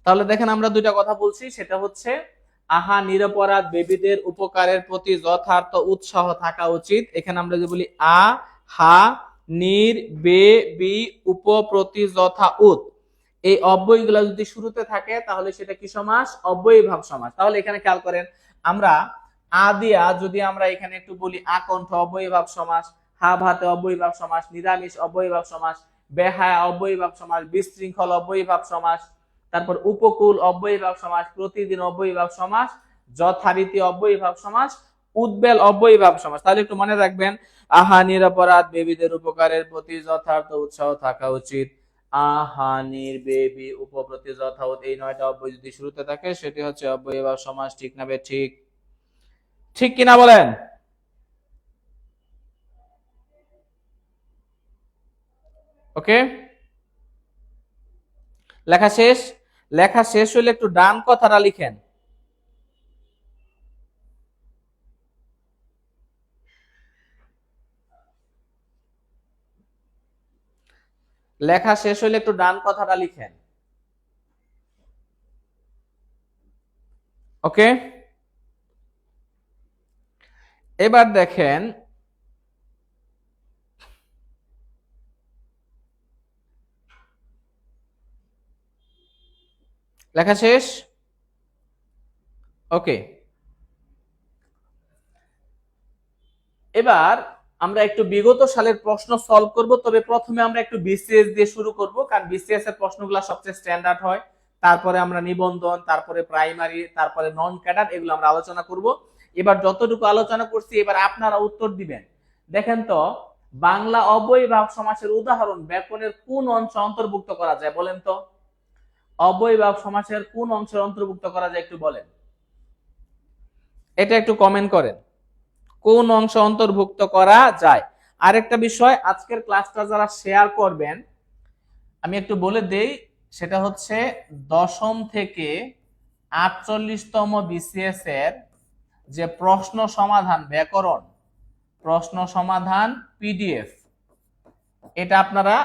S1: তাহলে দেখেন, আমরা দুইটা কথা বলছি, সেটা হচ্ছে আহা নিরপরাধ বেবিদের উপকারের প্রতি যথার্থ উৎসাহ থাকা উচিত। এখানে আমরা যদি বলি আ হা নির বে বি উপ প্রতি যথা উত, এই অব্যয়গুলো যদি শুরুতে থাকে তাহলে সেটা কি সমাস? অব্যয়ীভাব সমাস। তাহলে এখানে খেয়াল করেন, আমরা আ দিয়া যদি আমরা এখানে একটু বলি আকণ্ঠ অব্যয়ীভাব সমাস, হা ভাতে অব্যয়ীভাব সমাস, নিরামিষ অব্যয়ীভাব সমাস, বেহায়া অব্যয়ীভাব সমাস, বিশৃঙ্খল অব্যয়ীভাব সমাস, তারপর উপকূল অব্যয়ীভাব সমাস, প্রতিদিন অব্যয়ীভাব সমাস, যথারীতি অব্যয়ীভাব সমাস, উদ্বেল অব্যয়ীভাব সমাস। তাহলে একটু মনে রাখবেন, আহা নিরপরাধ বেবিদের উপকারের প্রতি যথার্থ উৎসাহ থাকা উচিত। আহা নির বেবি উপপ্রতি যথাযথ, এই 9টা অব্যয় যদি শুরুতে থাকে সেটি হচ্ছে অব্যয়ীভাব সমাস। ঠিক না বে ঠিক? ঠিক কিনা বলেন? ওকে, লেখা শেষ? লেখা শেষ হলে একটু ডান কথাটা লিখেন। লেখা শেষ হলে একটু ডান কথাটা লিখেন। ওকে, এবার দেখেন, লেখা শেষ? ওকে, এবার আমরা একটু বিগত সালের প্রশ্ন সলভ করব। তবে প্রথমে আমরা একটু বিসিএস দিয়ে শুরু করব, কারণ বিসিএস এর প্রশ্নগুলো সবচেয়ে স্ট্যান্ডার্ড হয়। তারপরে আমরা নিবন্ধন, তারপরে প্রাইমারি, তারপরে নন ক্যাডার, এগুলো আমরা আলোচনা করব। এবার যতটুকু আলোচনা করছি এবার আপনারা উত্তর দিবেন। দেখেন তো, বাংলা অব্যয়ীভাব সমাসের উদাহরণ ব্যাকরণের কোন অংশ অন্তর্ভুক্ত করা যায় বলেন তো? অব্যয়ীভাব সমাসের কোন অংশের অন্তর্ভুক্ত করা যায় একটু বলেন, এটা একটু কমেন্ট করেন। কোন অংশ অন্তর্ভুক্ত করা যায়? আরেকটা বিষয়, আজকের ক্লাসটা যারা শেয়ার করবেন আমি একটু বলে দেই, সেটা হচ্ছে 10ম থেকে 48তম বিসিএস এর যে প্রশ্ন সমাধান ব্যাকরণ প্রশ্ন সমাধান পিডিএফ, এটা আপনারা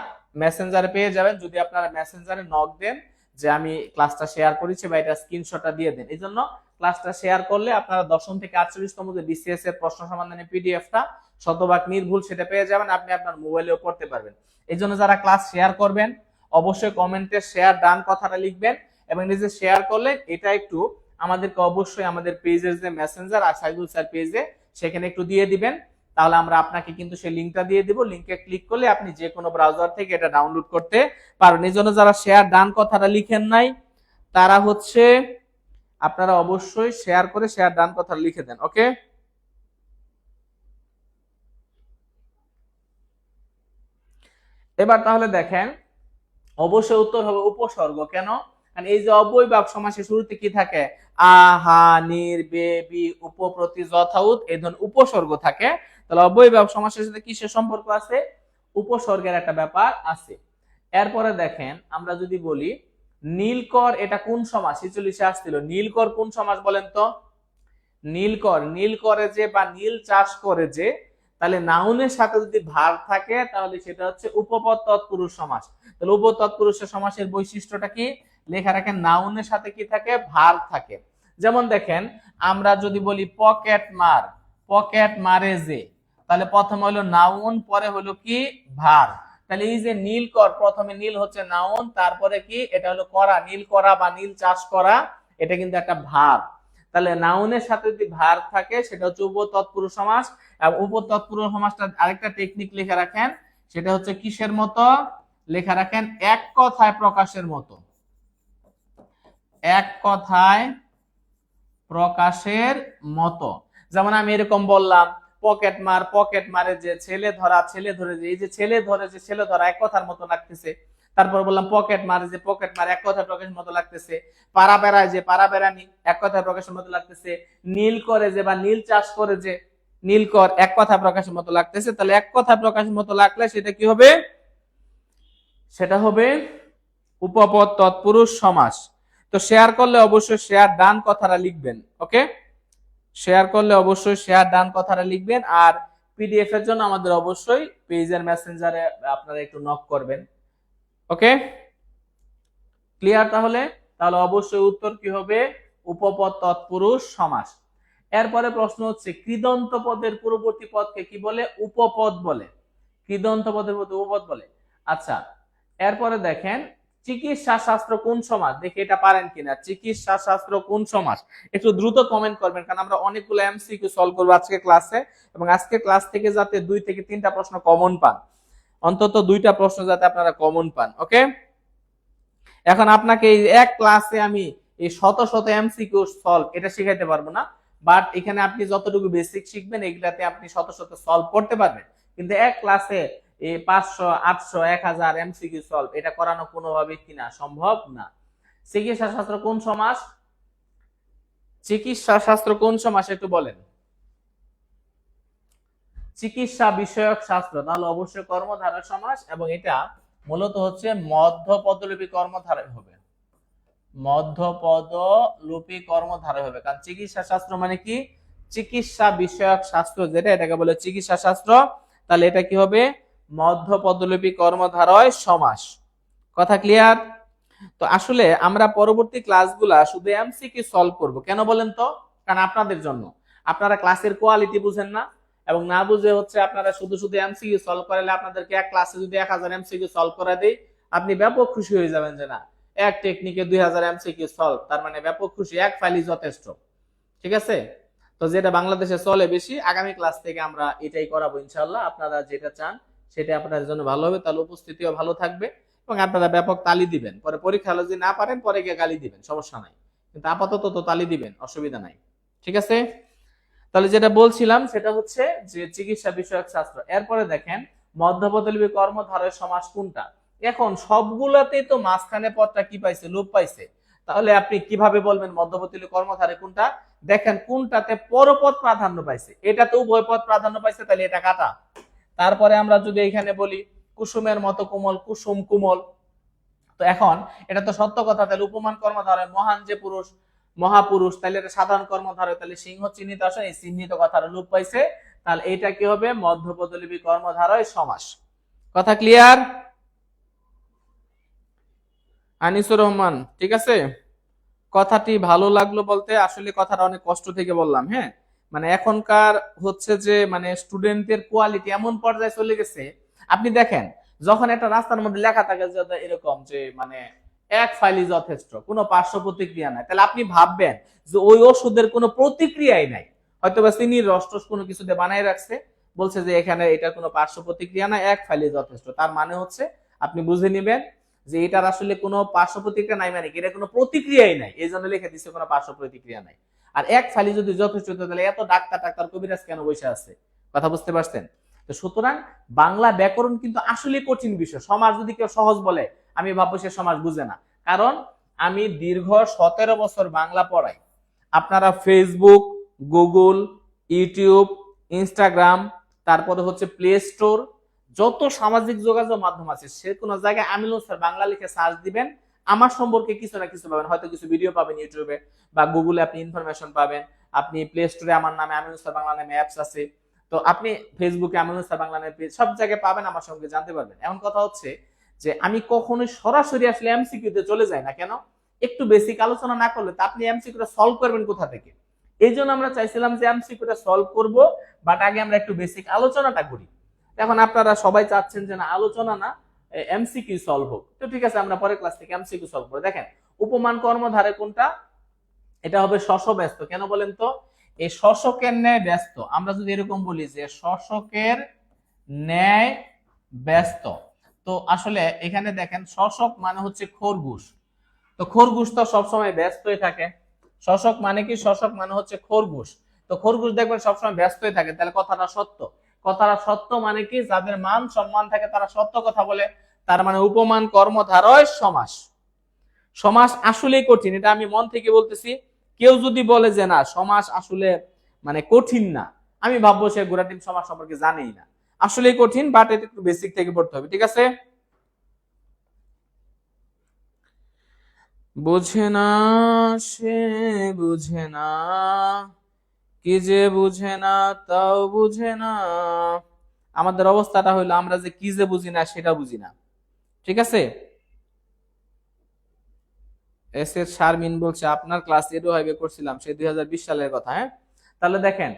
S1: মেসেঞ্জারে পেয়ে যাবেন। যদি আপনারা মেসেঞ্জারে নক দেন যে আমি ক্লাসটা শেয়ার করেছি বা এটা স্ক্রিনশটটা দিয়ে দেন। এই জন্য ক্লাসটা শেয়ার করলে আপনারা 10ম থেকে 48তম যে বিসিএস এর প্রশ্ন সমাধানের পিডিএফটা শতভাগ নির্ভুল সেটা পেয়ে যাবেন, আপনি আপনার মোবাইলেও পড়তে পারবেন। এই জন্য যারা ক্লাস শেয়ার করবেন অবশ্যই কমেন্টে শেয়ার ডান কথাটা লিখবেন, এবং নিজে শেয়ার করলে এটা একটু আমাদেরকে অবশ্যই আমাদের পেজের যে মেসেঞ্জার আর সাইদুল স্যার পেজে সেখানে একটু দিয়ে দিবেন। তাহলে আমরা আপনাকে কিন্তু সেই লিঙ্কটা দিয়ে দিব, লিঙ্কে ক্লিক করলে আপনি যে কোনো ব্রাউজার থেকে এটা ডাউনলোড করতে পারবেন। এই জন্য যারা শেয়ার ডান কথাটা লিখেন নাই তারা হচ্ছে আপনারা অবশ্যই শেয়ার করে শেয়ার ডান কথাটা লিখে দেন। ওকে, এবার তাহলে দেখেন, অবশ্যই উত্তর হবে উপসর্গ। কেন? কারণ এই যে অব্যয়ীভাব সমাসের শুরুতে কি থাকে? আহা নির বে বি উপপ্রতি যথাউত, এই ধরনের উপসর্গ থাকে। তাহলে অব্যয়ীভাব সমাসের সাথে কিসের সম্পর্ক আছে? উপসর্গের একটা ব্যাপার আছে। এরপরে দেখেন, আমরা যদি বলি নীলকর, এটা কোন সমাস? 46-এ আসছিল। নীলকর কোন সমাস বলেন তো? নীলকর, নীল করে যে বা নীল চাষ করে যে, তাহলে নাউনের সাথে যদি ভার্ব থাকে তাহলে সেটা হচ্ছে উপপদ তৎপুরুষ সমাস। তাহলে উপতৎপুরুষের সমাসের বৈশিষ্ট্যটা কি? লেখা রাখেন, নাউনের সাথে কি থাকে? ভার্ব থাকে। যেমন দেখেন, আমরা যদি বলি পকেট মার, পকেট মারে যে, তাহলে প্রথমে হলো নাউন, পরে হলো কি? ভার্ব। তাহলে এই যে নীল কর, প্রথমে নীল হচ্ছে নাউন, তারপরে কি? এটা হলো করা, নীল করা বা নীল চাষ করা, এটা কিন্তু একটা ভার্ব। তাহলে নাউনের সাথে যদি ভার্ব থাকে সেটা হচ্ছে উপতৎপুরুষ সমাস। এবং উপতৎপুরুষ সমাসটা আরেকটা টেকনিক লিখে রাখেন, সেটা হচ্ছে কিসের মতো? লেখা রাখেন এক কথায় প্রকাশের মতো। এক কথায় প্রকাশের মতো। যেমন আমি এরকম বললাম পকেট মারে যে ছেলে ধরা, ছেলে ধরে যে, এই যে ছেলে ধরে যে ছেলে ধরা এক কথার মতো লাগতেছে। তারপর বললাম পকেট মারে যে পকেট মারে এক কথায় প্রকাশের মতো লাগতেছে। পাড়া বেড়ায় যে পাড়া বেড়ানি এক কথায় প্রকাশের মতো লাগতেছে। নীল করে যে বা নীল চাষ করে যে নীল কর এক কথা প্রকাশের মতো লাগতেছে। তাহলে এক কথা প্রকাশের মতো লাগলে সেটা কি হবে? সেটা হবে উপপদ তৎপুরুষ সমাস। তো শেয়ার করলে অবশ্যই শেয়ার ডান কথাটা লিখবেন। ওকে, শেয়ার করলে অবশ্যই শেয়ার ডান কথাটা লিখবেন। আর পিডিএফ এর জন্য আমাদের অবশ্যই পেজের মেসেঞ্জারে আপনারা একটু নক করবেন। ওকে, ক্লিয়ার? তাহলে তাহলে অবশ্যই উত্তর কি হবে? উপপদ তৎপুরুষ সমাস। এরপরে প্রশ্ন হচ্ছে কৃদন্ত পদের পূর্ববর্তী পদকে কি বলে? উপপদ বলে। কৃদন্ত পদের মধ্যে উপপদ বলে। আচ্ছা, এরপরে দেখেন চিকিৎসা শাস্ত্র কোন সমাস? দেখি এটা পারেন কিনা। চিকিৎসা শাস্ত্র কোন সমাস? একটু দ্রুত কমেন্ট করবেন, কারণ আমরা অনেকগুলো এমসিকিউ সলভ করব আজকে ক্লাসে, এবং আজকে ক্লাস থেকে যাতে 2 থেকে 3টা প্রশ্ন কমন পান, অন্তত 2টা প্রশ্ন যাতে আপনারা কমন পান। ওকে, এখন আপনাকে এই এক ক্লাসে আমি এই শত শত এমসিকিউ সলভ এটা শিখাইতে পারবো না, বাট এখানে আপনি যতটুকু বেসিক শিখবেন এগুলাতে আপনি শত শত সলভ করতে পারবেন। কিন্তু এক ক্লাসে এই 500 800 1000 এমসিকিউ সলভ এটা করানো কোনোভাবে কিনা সম্ভব না। চিকিৎসা শাস্ত্র কোন সমাস? চিকিৎসা শাস্ত্র কোন সমাস একটু বলেন। চিকিৎসা বিষয়ক শাস্ত্র, তাহলে অবশ্যই কর্মধারয় সমাস, এবং এটা মূলত হচ্ছে মধ্যপদলোপী কর্মধারয় হবে। মধ্যপদলোপী কর্মধারয় হবে, কারণ চিকিৎসা শাস্ত্র মানে কি? চিকিৎসা বিষয়ক শাস্ত্র, যেটা এটাকে বলে চিকিৎসা শাস্ত্র। তাহলে এটা কি হবে? মধ্যপদলোপী কর্মধারয় সমাস। কথা ক্লিয়ার? তো আসলে আমরা পরবর্তী ক্লাসগুলা শুধু এমসিকিউ সলভ করব। কেন বলেন তো? কারণ আপনাদের জন্য। আপনারা ক্লাসের কোয়ালিটি বুঝেন না, এবং না বুঝে হচ্ছে আপনারা শুধু শুধু এমসিকিউ সলভ করালে আপনাদেরকে এক ক্লাসে যদি 1000 এমসিকিউ সলভ করে দেই, আপনি ব্যাপক খুশি হয়ে যাবেন যে না, এক টেকনিকে 2000 এমসিকিউ সলভ, তার মানে ব্যাপক খুশি, এক ফাইলই যথেষ্ট। ঠিক আছে? তো যেটা বাংলাদেশে চলে বেশি, আগামী ক্লাস থেকে আমরা এটাই করাবো ইনশাআল্লাহ। আপনারা যেটা চান সেটা আপনাদের জন্য ভালো হবে, তাহলে উপস্থিতিও ভালো থাকবে এবং আপনারা ব্যাপক তালি দিবেন। পরে পরীক্ষা হলে যদি না পারেন পরে গিয়ে গালি দিবেন, সমস্যা নাই, কিন্তু আপাতত তো তালি দিবেন, অসুবিধা নাই। ঠিক আছে? তাহলে যেটা বলছিলাম সেটা হচ্ছে যে চিকিৎসা বিষয়ক শাস্ত্র। এরপরে দেখেন মধ্যপদলোপী কর্মধারয় সমাস কোনটা? এখন সবগুলাতেই তো মাঝখানে পদটা কি পাইছে? লোপ পাইছে। তাহলে আপনি কিভাবে বলবেন মধ্যপদলোপী কর্মধারয় কোনটা? দেখেন কোনটাতে পরপদ প্রাধান্য পাইছে, এটাতে উভয় পদ প্রাধান্য পাইছে, তাহলে এটা কাটা। তারপরে আমরা যদি এখানে বলি কুসুমের মতো কোমল, কুসুম কোমল, তো এখন এটা তো সত্য কথা, তাহলে উপমান কর্মধারয় মহান যে পুরুষ, মহাপুরুষ, তাহলে এটা সাধারণ কর্মধারয়, তাহলে সিংহ চিহ্নিত আসে, এই চিহ্নিত কথার লোপ পাইছে, তাহলে এটা কি হবে? মধ্যপদলোপী কর্মধারয় সমাস। কথা ক্লিয়ার? আনিসুর রহমান, ঠিক আছে? কথাটি ভালো লাগলো বলতে আসলে কথাটা অনেক কষ্ট থেকে বললাম। হ্যাঁ, মানে এখনকার হচ্ছে যে মানে স্টুডেন্টের কোয়ালিটি এমন পর্যায়ে চলে গেছে, আপনি দেখেন যখন একটা রাস্তার মধ্যে লেখা থাকে যে এরকম যে মানে এক ফাইলই যথেষ্ট, কোনো পার্শ্ব প্রতিক্রিয়া নাই, তাহলে আপনি ভাববেন যে ওই ওষুধের কোনো প্রতিক্রিয়াই নাই, হয়তো বা চিনির রস টস কোনো কিছুতে বানায় রাখছে, বলছে যে এখানে এটার কোনো পার্শ্ব প্রতিক্রিয়া নাই, এক ফাইলই যথেষ্ট। তার মানে হচ্ছে আপনি বুঝে নিবেন যে এটার আসলে কোনো পার্শ্ব প্রতিক্রিয়া নাই, মানে এটা কোনো প্রতিক্রিয়াই নাই, এই জন্য লিখে দিচ্ছে কোনো পার্শ্ব প্রতিক্রিয়া নাই। আর এক ফাইলই যদি যথেষ্ট হতো তাহলে এত ডাক্তার কবিরাজ কেন বসে আছে? কথা বুঝতে পারছেন? তো সুতরাং বাংলা ব্যাকরণ কিন্তু আসলে কঠিন বিষয়। সমাজ যদি কেউ সহজ বলে আমি ভাববো সে সমাজ বুঝে না, কারণ আমি দীর্ঘ 17 বছর বাংলা পড়াই। আপনারা ফেসবুক, গুগল, ইউটিউব, ইনস্টাগ্রাম, তারপরে হচ্ছে প্লে স্টোর, যত সামাজিক যোগাযোগ মাধ্যম আছে সে কোনো জায়গায় আমিনুল স্যার বাংলা লিখে সার্চ দিবেন, আমার সম্পর্কে কিছু না কিছু পাবেন, হয়তো কিছু ভিডিও পাবেন ইউটিউবে বা গুগলে, আপনি ইনফরমেশন পাবেন। আপনি প্লে স্টোরে আমার নামে আমিনুল স্যার বাংলা নামে অ্যাপস আছে, তো আপনি ফেসবুকে আমিনুল স্যার বাংলা নামে পেজ, সব জায়গায় পাবেন, আমার সঙ্গে জানতে পারবেন। এমন কথা হচ্ছে যে আমি কখনোই সরাসরি আসলে এমসিকিউতে চলে যাই না। কেন? একটু বেসিক আলোচনা না করলে তা আপনি এমসিকিউটা সলভ করবেন কোথা থেকে? এই জন্য আমরা চাইছিলাম যে এমসিকিউটা সলভ করব, বাট আগে আমরা একটু বেসিক আলোচনাটা করি। এখন আপনারা সবাই চাচ্ছেন যে না আলোচনা না, এমসিকিউ সলভ হোক, তো ঠিক আছে আমরা পরের ক্লাস থেকে এমসিকিউ সলভ করে। দেখেন উপমান কর্মধারয় কোনটা? এটা হবে শশ ব্যস্ত। কেন বলেন তো? এই শশকের ন্যায় ব্যস্ত, আমরা যদি এরকম বলি যে শশকের ন্যায় ব্যস্ত, তো আসলে এখানে দেখেন শশক মানে হচ্ছে খরগোশ, তো খরগোশ তো সবসময় ব্যস্তই থাকে। শশক মানে কি? শশক মানে হচ্ছে খরগোশ, তো খরগোশ দেখবেন সবসময় ব্যস্তই থাকে, তাহলে কথাটা সত্য। কথাটা সত্য মানে কি? যাদের মান সম্মান থাকে তারা সত্য কথা বলে, তার মানে উপমান কর্মধারয় সমাস। সমাস আসলেই কঠিন, এটা আমি মন থেকে বলতেছি। কেউ যদি বলে যে না সমাস আসলে মানে কঠিন না, আমি ভাববো সে গুড়াটিম সমাস সম্পর্কে জানেই না। আসলেই কঠিন, বাট এটা একটু বেসিক থেকে পড়তে হবে, ঠিক আছে? বুঝে না সে বুঝে না, কি যে বুঝে না তাও বুঝে না। আমাদের অবস্থাটা হইলো আমরা যে কি যে বুঝি না সেটা বুঝি না, ঠিক আছে? এস এর শারমিন বলছে আপনার ক্লাস এরও হাইবে করছিলাম, সেই 2020 সালের কথা। হ্যাঁ, তাহলে দেখেন,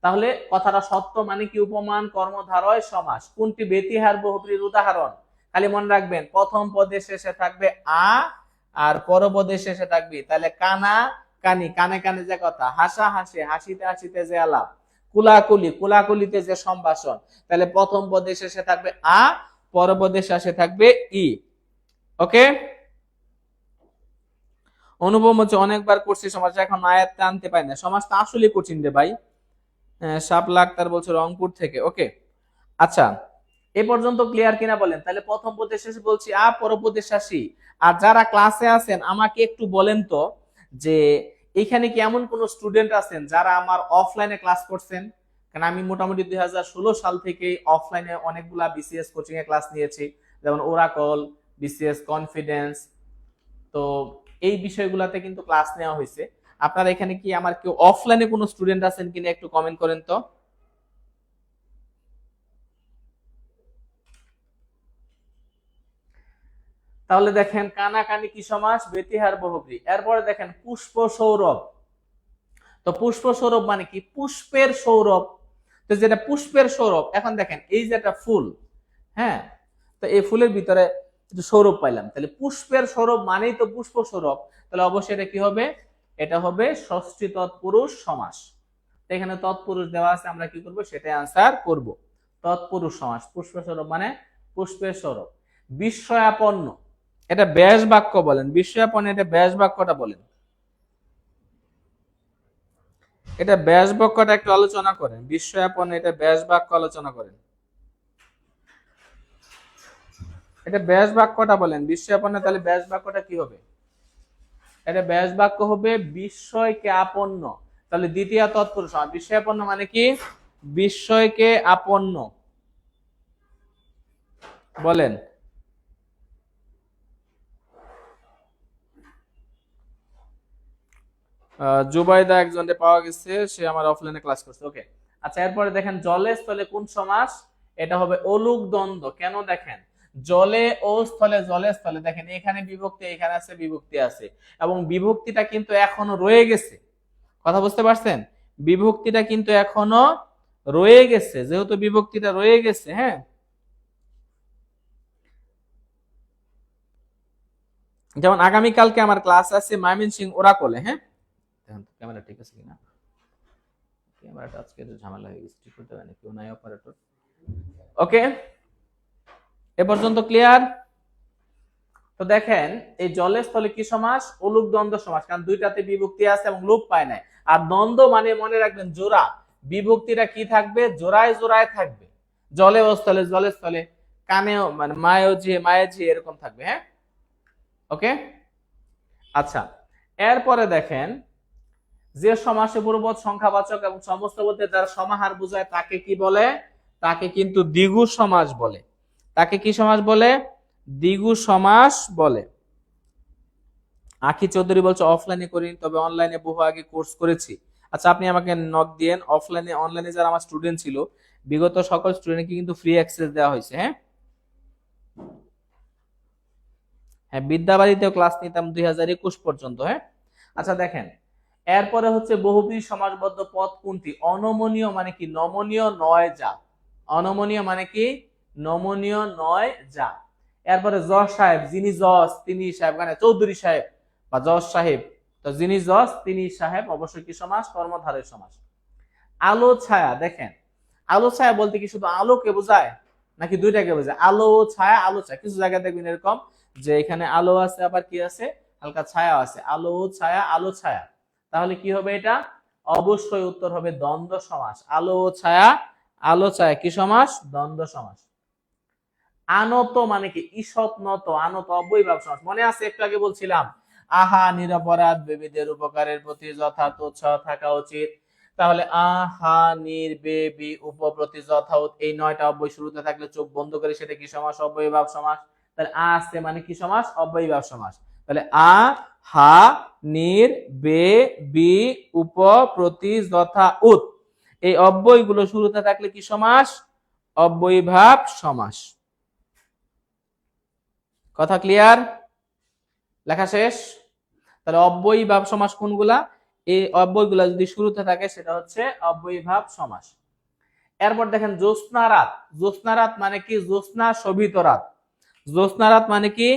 S1: তাহলে কথাটা সত্য মানে কি? উপমান কর্মধারয় সমাস। কোনটি ব্যতিহার বহুব্রীর উদাহরণ? খালি মনে রাখবেন প্রথম পদের শেষে থাকবে আ আর পরপদের শেষে থাকবে, তাহলে কানা কানি, কানে কানে যে কথা, হাসা হাসি, হাসিতে হাসিতে যে আলাপ, কুলাকুলি কুলাকুলিতে যে সম্ভাষণ, তাহলে প্রথম পদের শেষে থাকবে আ, পরপদের শেষে থাকবে ই। ওকে, অনুপম হচ্ছে অনেকবার করছি সমাজ, এখন আয়াতটা আনতে পারি না। সমাজটা আসলে কঠিন রে ভাই। শাপলা আক্তার বলছে রংপুর থেকে। ওকে, আচ্ছা, এ পর্যন্ত ক্লিয়ার কিনা বলেন? তাহলে প্রথম পদের শেষে বলছি আ, পরপদের শেষে। আর যারা ক্লাসে আছেন আমাকে একটু বলেন তো যে এখানে কি এমন কোন স্টুডেন্ট আছেন যারা আমার অফলাইনে ক্লাস করছেন? কারণ আমি মোটামুটি 2016 সাল থেকে অফলাইনে অনেকগুলা বিসিএস কোচিং এ ক্লাস নিয়েছি, যেমন ওরাকল, বিসিএস কনফিডেন্স। তো এই বিষয়গুলোতে কিন্তু ক্লাস নেওয়া হয়েছে। আপনারা এখানে কি আমার কেউ অফলাইনে কোনো স্টুডেন্ট আছেন কিনা একটু কমেন্ট করেন তো। তাহলে দেখেন কানাকানি কি সমাস? ব্যতিহার বহুব্রী। এরপরে দেখেন পুষ্প সৌরভ। তো পুষ্প সৌরভ মানে কি? পুষ্পের সৌরভ। তো যেটা পুষ্পের সৌরভ, এখন দেখেন এই যে একটা ফুল, হ্যাঁ, তো এই ফুলের ভিতরে একটু সৌরভ পাইলাম, তাহলে পুষ্পের সৌরভ মানেই তো পুষ্প সৌরভ, তাহলে অবশ্যই এটা কি হবে? এটা হবে ষষ্ঠী তৎপুরুষ সমাস। এখানে তৎপুরুষ দেওয়া আছে, আমরা কি করব? সেটাই আনসার করব। তৎপুরুষ সমাস, পুষ্প সৌরভ মানে পুষ্পের সৌরভ। বিস্ময়াপন্ন, এটা ব্যাস বাক্য বলেন। বিস্ময়াপন্ন এটা ব্যাস বাক্যটা বলেন, এটা ব্যাস বাক্যটা একটু আলোচনা করেন। বিস্ময়াপন্ন এটা ব্যাস বাক্য আলোচনা করেন, এটা ব্যাস বাক্যটা বলেন। বিস্ময়াপন্ন তাহলে ব্যাস বাক্যটা কি হবে? এটা ব্যাস বাক্য হবে বিস্ময়কে আপন্ন। তাহলে দ্বিতীয় তৎপুরুষ সমাস। বিস্ময়াপন্ন মানে কি? বিস্ময়কে আপন্ন বলেন। জুবাইদা একজনকে পাওয়া গেছে, সে আমার অফলাইনে ক্লাস করছে। ওকে, আচ্ছা, এরপরে দেখেন জলে স্থলে কোন সমাস? এটা হবে অলুক দ্বন্দ্ব। কেন? দেখেন জলে ও স্থলে, জলে স্থলে, দেখেন এখানে বিভক্তি, এখানে আছে বিভক্তি আছে, এবং বিভক্তিটা কিন্তু এখনো রয়ে গেছে। কথা বুঝতে পারছেন? বিভক্তিটা কিন্তু এখনো রয়ে গেছে, যেহেতু বিভক্তিটা রয়ে গেছে, হ্যাঁ। যেমন আগামীকালকে আমার ক্লাস আছে ময়মনসিংহ ওরাকলে, হ্যাঁ। দেখেন তো ক্যামেরা ঠিক আছে কিনা। ক্যামেরাটা আজকে একটু ঝামেলা হয়ে গেছে, ঠিক করতে পারেনি, কেউ নাই অপারেটর। ওকে, এ পর্যন্ত ক্লিয়ার? তো দেখেন এই জলের স্থলে কি সমাস? অলুক দ্বন্দ্ব সমাস, কারণ দুইটাতে বিভক্তি আছে এবং লোপ পায় নাই। আর দ্বন্দ্ব মানে মনে রাখবেন জোড়া, বিভক্তিটা কি থাকবে? জোড়ায় জোড়ায় থাকবে। জলে ও স্থলে, জলে স্থলে, কানেও মানে মায়েও যে, মায়ে যে, এরকম থাকবে, হ্যাঁ। ওকে, আচ্ছা, এরপরে দেখেন যে সমাসে পূর্বপদ সংখ্যাবাচক এবং সমস্ত পদে যারা সমাহার বোঝায় তাকে কি বলে? তাকে কিন্তু দ্বিগু সমাস বলে। তাকে কি সমাস বলে? দ্বিগু সমাস বলে। আখি চৌধুরী বলছে অফলাইনে করিনি, তবে অনলাইনে বহু আগে কোর্স করেছি। আচ্ছা, আপনি আমাকে নক দিয়েন। অফলাইনে অনলাইনে যারা আমার স্টুডেন্ট ছিল, বিগত সকল স্টুডেন্টকে কিন্তু ফ্রি অ্যাক্সেস দেওয়া হয়েছে, হ্যাঁ। হ্যাঁ, বিদ্যাবাড়িতেও ক্লাস নিতাম 2021 পর্যন্ত, হ্যাঁ। আচ্ছা দেখেন, এরপরে হচ্ছে বহুব্রী সমাসবদ্ধ পদ কোনটি? অনমনীয় মানে কি? নমনীয় নয় যা। অনমনীয় মানে কি? নমনীয় নয় যা। এরপরে জজ সাহেব, যিনি জজ তিনি সাহেব, মানে চৌধুরী সাহেব বা জজ সাহেব, তো যিনি জজ তিনি সাহেব অবশ্যই কি সমাস? কর্মধারয় সমাস। আলো ছায়া, দেখেন আলো ছায়া বলতে কি শুধু আলোকে বোঝায় নাকি দুইটাকে বোঝায়? আলো ও ছায়া, আলো ছায়া। কিছু জায়গায় দেখবেন এরকম যে এখানে আলো আছে আবার কি আছে, হালকা ছায়া আছে, আলো ও ছায়া, আলো ছায়া। তাহলে কি হবে এটা? অবশ্যই উত্তর হবে দ্বন্দ্ব সমাস। আলো ও ছায়া, আলো ছায়া কি সমাস? দ্বন্দ্ব সমাস। আনত মানে কি? ঈষৎ নত, আনত অব্যয়ীভাব সমাস। মনে আছে একটু আগে বলছিলাম আহা নিরপরাধ বেবীদের উপকারের প্রতি যথাযথ উৎসাহ থাকা উচিত। তাহলে আহা নির বেবি উপপ্রতি যথাযথ, এই 9টা অব্যয় শুরুতে থাকলে চোখ বন্ধ করে সেটা কি সমাস? অব্যয়ীভাব সমাস। তাহলে আ আছে মানে কি সমাস? অব্যয়ীভাব সমাস। তাহলে আ হা নির বেবি উপপ্রতি যথাযথ, এই অব্যয়গুলো শুরুতে থাকলে কি সমাস? অব্যয়ীভাব সমাস। কথা ক্লিয়ার? লেখা শেষ? তাহলে অব্যয়ীভাব সমাস কোনগুলা? এই অব্যয়গুলা যদি শুরুতে থাকে সেটা হচ্ছে অব্যয়ীভাব সমাস। এরপর দেখেন জ্যোৎস্না রাত। জ্যোৎস্না রাত মানে কি? জ্যোৎস্না শোভিত রাত। জ্যোৎস্না রাত মানে কি?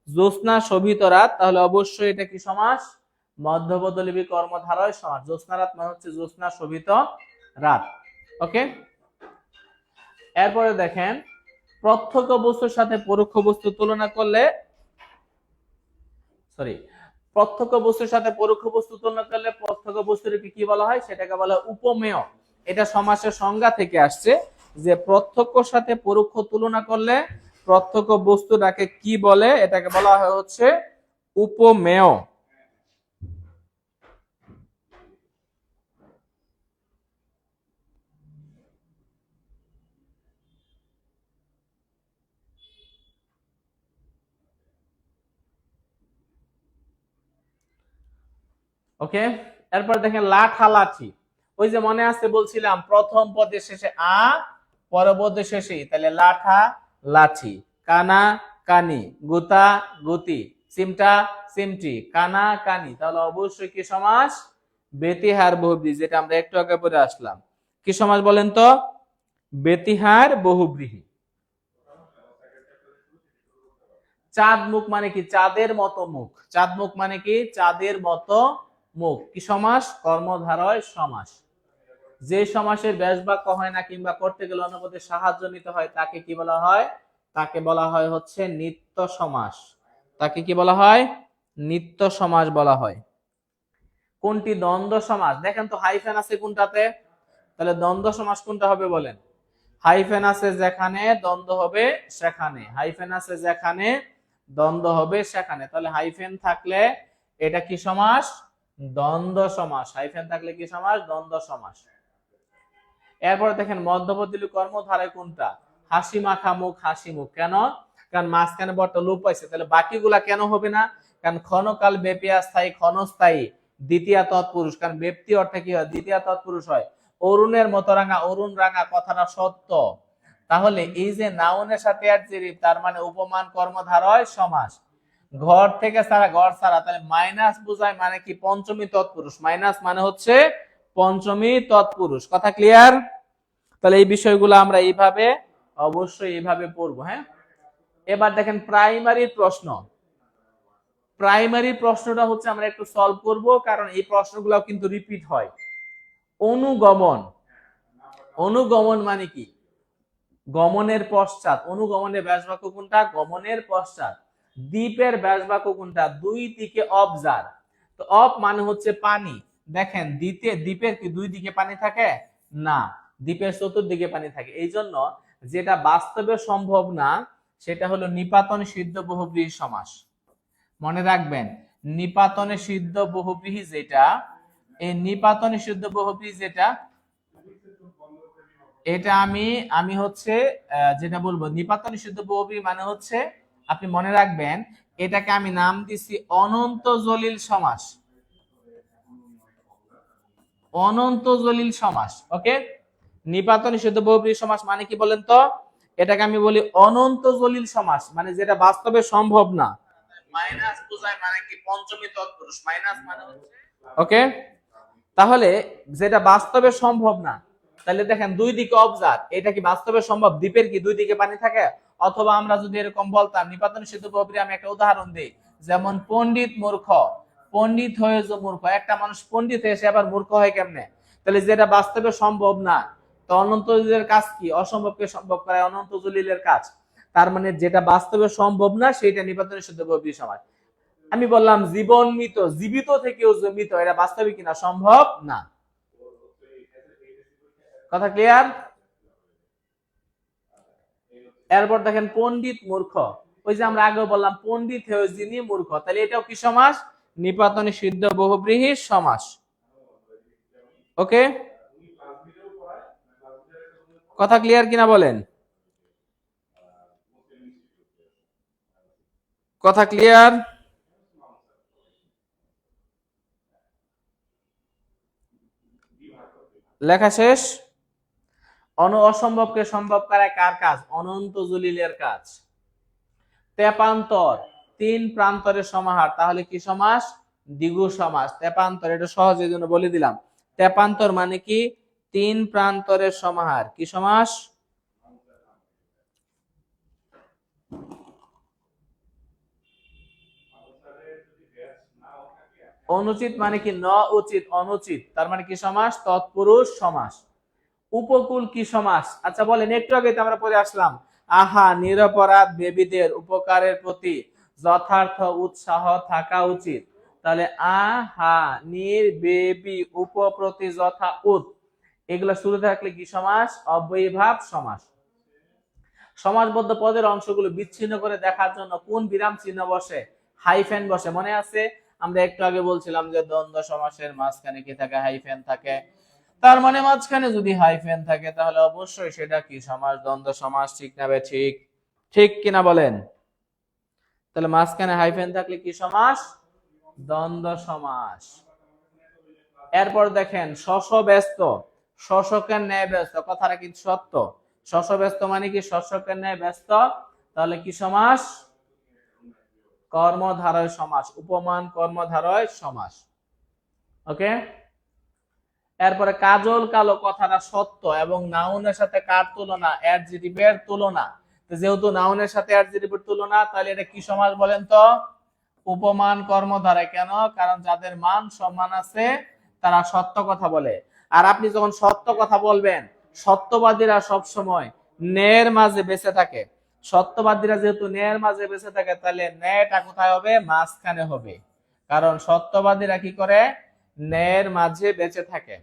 S1: জ্যোৎস্না শোভিত রাত। তাহলে অবশ্যই এটা কি সমাস? মধ্যপদলিপি কর্মধারয় সমাস। জ্যোৎস্না রাত মানে হচ্ছে জ্যোৎস্না শোভিত রাত। ওকে, এরপরে দেখেন প্রত্যক্ষ বস্তুর সাথে পরোক্ষ বস্তু তুলনা করলে, প্রত্যক্ষ বস্তুর সাথে পরোক্ষ বস্তু তুলনা করলে প্রত্যক্ষ বস্তুকে কি বলা হয়? সেটাকে বলা হয় উপমেয়। এটা সমাসের সংজ্ঞা থেকে আসছে যে প্রত্যক্ষর সাথে পরোক্ষ তুলনা করলে প্রত্যক্ষ বস্তুটাকে কি বলে? এটাকে বলা হয় হচ্ছে উপমেয়। ওকে, এরপর দেখেন লাঠালাঠি। ওই যে মনে আছে বলছিলাম প্রথম পদের শেষে আ, পরের পদের শেষে, তাহলে লাঠা লাঠি, কানা কানি, গুতা গুতি, চিমটা চিমটি, কানা কানি। তাহলে অবশ্যই কি সমাস? বেতিহার বহুব্রীহি, যেটা আমরা একটু আগে পড়ে আসলাম। কি সমাস বলেন তো? বেতিহার বহুব্রীহি। চাঁদ মুখ মানে কি? চাঁদের মতো মুখ। চাঁদ মুখ মানে কি? চাঁদের মতো মুখ। কি সমাস? কর্মধারয় সমাস। যে সমাসের ব্যাস বাক্য হয় না কিংবা করতে গেলে অন্য পদের সাহায্য নিতে হয় তাকে কি বলা হয়? তাকে বলা হয় হচ্ছে নিত্য সমাস। তাকে কি বলা হয়? নিত্য সমাস বলা হয়। কোনটি দ্বন্দ্ব সমাস? দেখেন তো হাইফেন আছে কোনটাতে? তাহলে দ্বন্দ্ব সমাস কোনটা হবে বলেন? হাইফেন আছে যেখানে দ্বন্দ্ব হবে সেখানে। হাইফেন আছে যেখানে দ্বন্দ্ব হবে সেখানে। তাহলে হাইফেন থাকলে এটা কি সমাস? দ্বন্দ্ব সমাস। হাইফেন থাকলে কি সমাস? দ্বন্দ্ব সমাস। এরপরে দেখেন মধ্যপদী কর্মধারয় কোনটা? হাসি মাখা মুখ, হাসি মুখ। কেন? কারণ মাঝখানে বর্ত লোপ পাইছে। তাহলে বাকিগুলা কেন হবে না? কারণ ক্ষণকাল ব্যাপিয়া স্থায়ী, ক্ষণস্থায়ী, দ্বিতীয় তৎপুরুষ। কারণ ব্যক্তি অর্থে কি হয়? দ্বিতীয় তৎপুরুষ হয়। অরুণের মতো রাঙা, অরুণ রাঙা কথাটা সত্য। তাহলে এই যে নাউনের সাথে অ্যাডজেক্টিভ, তার মানে উপমান কর্মধারয় সমাস। ঘর থেকে ছাড়া, ঘর ছাড়া, তাহলে মাইনাস বোঝায় মানে কি? পঞ্চমী তৎপুরুষ। মাইনাস মানে হচ্ছে পঞ্চমী তৎপুরুষ। কথা ক্লিয়ার? তাহলে এই বিষয়গুলো আমরা এইভাবে অবশ্যই এইভাবে পড়বো। হ্যাঁ, এবার দেখেন প্রাইমারি প্রশ্ন। প্রাইমারি প্রশ্নটা হচ্ছে আমরা একটু সলভ করব, কারণ এই প্রশ্নগুলো কিন্তু রিপিট হয়। অনুগমন। অনুগমন মানে কি? গমনের পশ্চাৎ। অনুগমনের ব্যাস বাক্য কোনটা? গমনের পশ্চাৎ। দ্বীপের ব্যাস বাক্য কোনটা? দুই দিকে অফ যার। তো অফ মানে হচ্ছে পানি। দেখেন দ্বীপের কি দুই দিকে পানি থাকে? না, দ্বীপের চতুর্দিকে পানি থাকে। এই জন্য যেটা বাস্তবে সম্ভব না সেটা হলো নিপাতন সিদ্ধ বহুব্রীহি সমাস। মনে রাখবেন, নিপাতনে সিদ্ধ বহুব্রীহি যেটা, এই নিপাতনে সিদ্ধ বহুব্রীহি যেটা, এটা আমি হচ্ছে যেটা বলবো নিপাতন সিদ্ধ বহুব্রীহি মানে হচ্ছে, আপনি মনে রাখবেন এটাকে আমি নাম দিছি অনন্ত জলিল সমাস। অনন্ত জলিল সমাস। ওকে, নিপাতন নিষিদ্ধ বহুব্রীহি সমাস মানে কি বলেন তো? এটাকে আমি বলি অনন্ত জলিল সমাস, মানে যেটা বাস্তবে সম্ভব না। মাইনাস বোঝায় মানে কি? পঞ্চমী তৎপুরুষ। মাইনাস মানে হচ্ছে, ওকে, তাহলে যেটা বাস্তবে সম্ভব না, তাহলে দেখেন দুই দিকে অবজার, এটা কি বাস্তবে সম্ভব? দ্বীপের কি দুই দিকে পানি থাকে? অথবা আমরা যদি এরকম বলতাম নিপাতন সিদ্ধ বহুব্রীহি, আমি একটা উদাহরণ দিই, যেমন পণ্ডিত মূর্খ। পণ্ডিত হয়ে যে মূর্খ, একটা মানুষ পণ্ডিত হয়ে সে আবার মূর্খ হয় কেমনে? তাহলে যেটা বাস্তবে সম্ভব না, তো অনন্ত জলিলের কাজ কি? অসম্ভবকে সম্ভব করা অনন্ত জলিলের কাজ। তার মানে যেটা বাস্তবে সম্ভব না সেটা নিপাত নিষিদ্ধ বহুব্রীহি সমাস। আমি বললাম জীবন মৃত, জীবিত থেকেও যে মৃত, এটা বাস্তবে কিনা? সম্ভব না। কথা ক্লিয়ার? এরপর দেখেন পণ্ডিত মূর্খ, ওই যে আমরা আগে বললাম পণ্ডিত হয়ে যিনি মূর্খ, তাহলে এটাও কি সমাস? নিপাত নিষিদ্ধ বহুব্রীহি সমাস। ওকে, কথা ক্লিয়ার কিনা বলেন? কথা ক্লিয়ার? লেখা শেষ। অসম্ভবকে সম্ভব করা কার কাজ? অনন্ত জলিলের কাজ। তেপান্তর, তিন প্রান্তরের সমাহার, তাহলে কি সমাস? দ্বিগু সমাস। তেপান্তর, এটা সহজের জন্য বলে দিলাম। তেপান্তর মানে কি? তিন প্রান্তরের সমাহার। কি সমাস? অনুচিত মানে কি? ন উচিত, অনুচিত, তার মানে কি সমাস? তৎপুরুষ সমাস। উপকূল কি সমাস? আচ্ছা বলেন, একটু আগে আমরা পড়ে আসলাম, আহা নিরপরাধ বেবিদের উপকারের প্রতি যথার্থ উৎসাহ থাকা উচিত। তাহলে আহা নির বেবি উপপ্রতি যথা উৎ, এগুলো শুরু থাকলে কি সমাস? অব্যয়ীভাব সমাস। সমাসবদ্ধ পদের অংশগুলো বিচ্ছিন্ন করে দেখার জন্য কোন বিরাম চিহ্ন বসে? হাইফেন বসে। মনে আছে আমরা একটু আগে বলছিলাম যে দ্বন্দ্ব সমাসের মাঝখানে কি থাকে? হাইফেন থাকে। তার মানে মাঝখানে যদি হাইফেন থাকে তাহলে অবশ্যই সেটা কি সমাস? দ্বন্দ্ব সমাস। ঠিক না বে ঠিক? ঠিক কিনা বলেন? তাহলে মাঝখানে হাইফেন থাকলে কি সমাস? দ্বন্দ্ব সমাস। এরপর দেখেন শশ ব্যস্ত, শশকের ন্যায় ব্যস্ত, কথাটা কিন্তু সত্য। শশ ব্যস্ত মানে কি? শশকের ন্যায় ব্যস্ত, তাহলে কি সমাস? কর্মধারয় সমাস। উপমান কর্মধারয় সমাস। ওকে, এরপরে কাজল কালো, কথাটা সত্য এবং নাউনের সাথে কার তুলনা? অ্যাডজেক্টিভের তুলনা। যেহেতু নাউনের সাথে অ্যাডজেক্টিভের তুলনা, তাহলে এটা কি সমাস বলেন তো? উপমান কর্মধারয়। কেন? কারণ যাদের মান সম্মান আছে তারা সত্য কথা বলে। আর আপনি যখন সত্য কথা বলবেন, সত্যবাদীরা সব সময় ন্যায়ের মাঝে বেঁচে থাকে। সত্যবাদীরা যেহেতু ন্যায়ের মাঝে বেঁচে থাকে, তাহলে ন্যায়টা কোথায় হবে? মাঝখানে হবে। কারণ সত্যবাদীরা কি করে? ন্যায়ের মাঝে বেঁচে থাকে।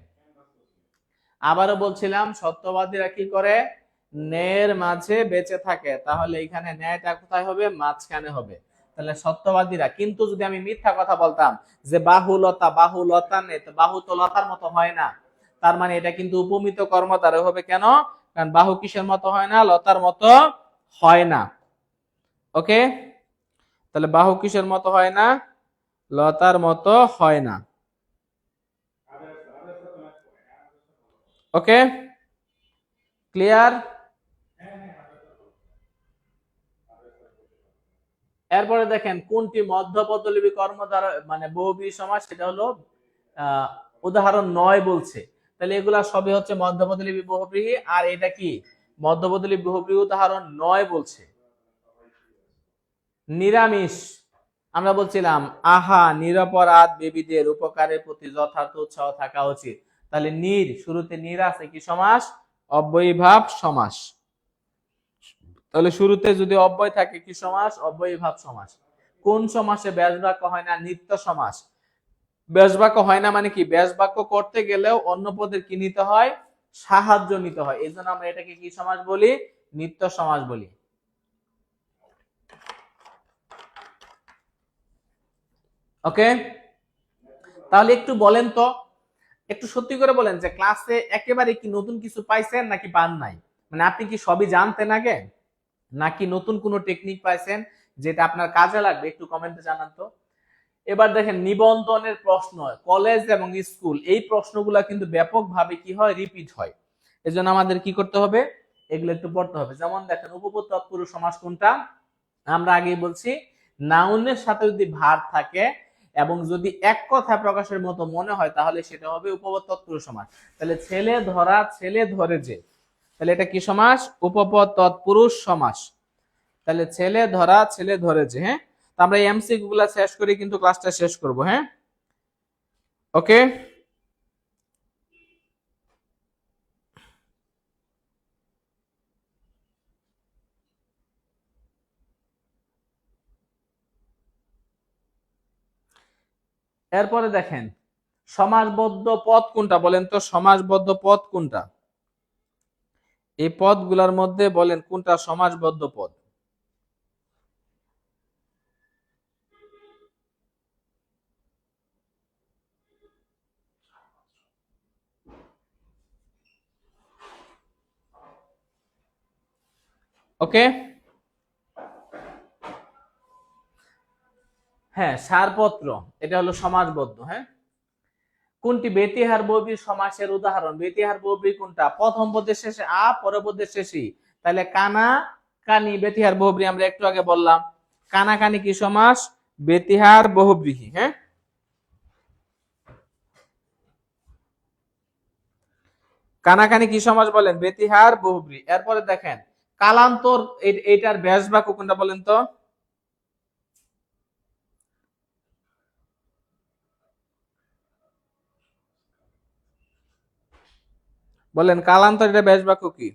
S1: আবারও বলছিলাম, সত্যবাদীরা কি করে? ন্যায়ের মাঝে বেঁচে থাকে। তাহলে এখানে ন্যায়টা কোথায় হবে? মাঝখানে হবে। তাহলে সত্যবাদীরা। কিন্তু যদি আমি মিথ্যা কথা বলতাম যে বাহুলতা, বাহুলতা নেই, তো বাহু তো লতার মতো হয় না, তার মানে এটা কিন্তু উপমিত কর্মধারয় হবে। কেন? কারণ বাহু কিসের মতো হয় না? লতার মতো হয় না। ওকে, তাহলে বাহু কিসের মতো হয় না? লতার মতো হয় না। ওকে, ক্লিয়ার? এরপরে দেখেন কোনটি মধ্যপদলিপি কর্মধারয় মানে বহুব্রীহি সমাস, সেটা হলো উদাহরণ 9 বলছে। তাহলে এগুলা সবই হচ্ছে মধ্যপদলিপি বহুব্রীহি। আর এটা কি? মধ্যপদলিপি বহুব্রীহি উদাহরণ 9 বলছে। নিরামিষ, আমরা বলছিলাম আহা নিরপরাধ বেবিদের উপকারের প্রতি যথার্থ উৎসাহ থাকা উচিত। তাহলে নির, শুরুতে নির আছে, কি সমাস? অব্যয়ীভাব সমাস। তাহলে শুরুতে যদি অব্যয় থাকে কি সমাস? অব্যয়ীভাব সমাস। কোন সমাসে ব্যাস বাক্য হয় না? নিত্য সমাস। ব্যাস বাক্য হয় না মানে কি? ব্যাস বাক্য করতে গেলেও অন্য পদের কি নিতে হয়? সাহায্য নিতে হয়। এই জন্য আমরা এটাকে কি সমাস বলি? নিত্য সমাস বলি। ওকে, তাহলে একটু বলেন তো, একটু সত্যি করে বলেন যে ক্লাসে একেবারে কি নতুন কিছু পাইছেন নাকি পান নাই? মানে আপনি কি সবই জানতেন আগে, নাকি নতুন কোনো টেকনিক পাইছেন যেটা আপনার কাজে লাগবে? একটু কমেন্টে জানান তো। এবার দেখেন নিবন্ধনের প্রশ্ন, কলেজ এবং স্কুল, এই প্রশ্নগুলা কিন্তু ব্যাপকভাবে কি হয়? রিপিট হয়। এজন্য আমাদের কি করতে হবে? এগুলো একটু পড়তে হবে। যেমন দেখেন উপপদ তৎপুরুষ সমাস কোনটা? আমরা আগেই বলছি, নাউনের সাথে যদি ভার্ব থাকে এবং যদি এক কথা প্রকাশের মতো মনে হয় তাহলে সেটা হবে উপপদ তৎপুরুষ সমাস। তাহলে ছেলে ধরা, ছেলে ধরে যে, তাহলে এটা কি সমাস? উপপদ তৎপুরুষ সমাস। তাহলে ছেলে ধরা, ছেলে ধরে যে। হ্যাঁ, তো আমরা এমসিকিউ গুলা শেষ করে কিন্তু ক্লাসটা শেষ করব। হ্যাঁ, ওকে, এরপরে দেখেন সমাসবদ্ধ পদ কোনটা বলেন তো, সমাসবদ্ধ পদ কোনটা? এই পদগুলোর মধ্যে বলেন কোনটা সমাসবদ্ধ পদ? ওকে, হ্যাঁ সারপত্র, এটা হলো সমাসবদ্ধ। হ্যাঁ, কোনটি বেতিহার বহুব্রী সমাসের উদাহরণ? বেতিহার বহুব্রী কোনটা? প্রথম পদের শেষে আ, পরের পদের শেষে। তাহলে কানা কানি বেতিহার বহুব্রী, আমরা একটু আগে বললাম। কানা কানি কি সমাস? বেতিহার বহুব্রীহি। হ্যাঁ, কানাকানি কি সমাস বলেন? বেতিহার বহুব্রী। এরপরে দেখেন কালান্তর, এটার ব্যাস বাক্য কোনটা বলেন তো? বলেন কালান্তর, এটা ব্যাস বাক্য কি?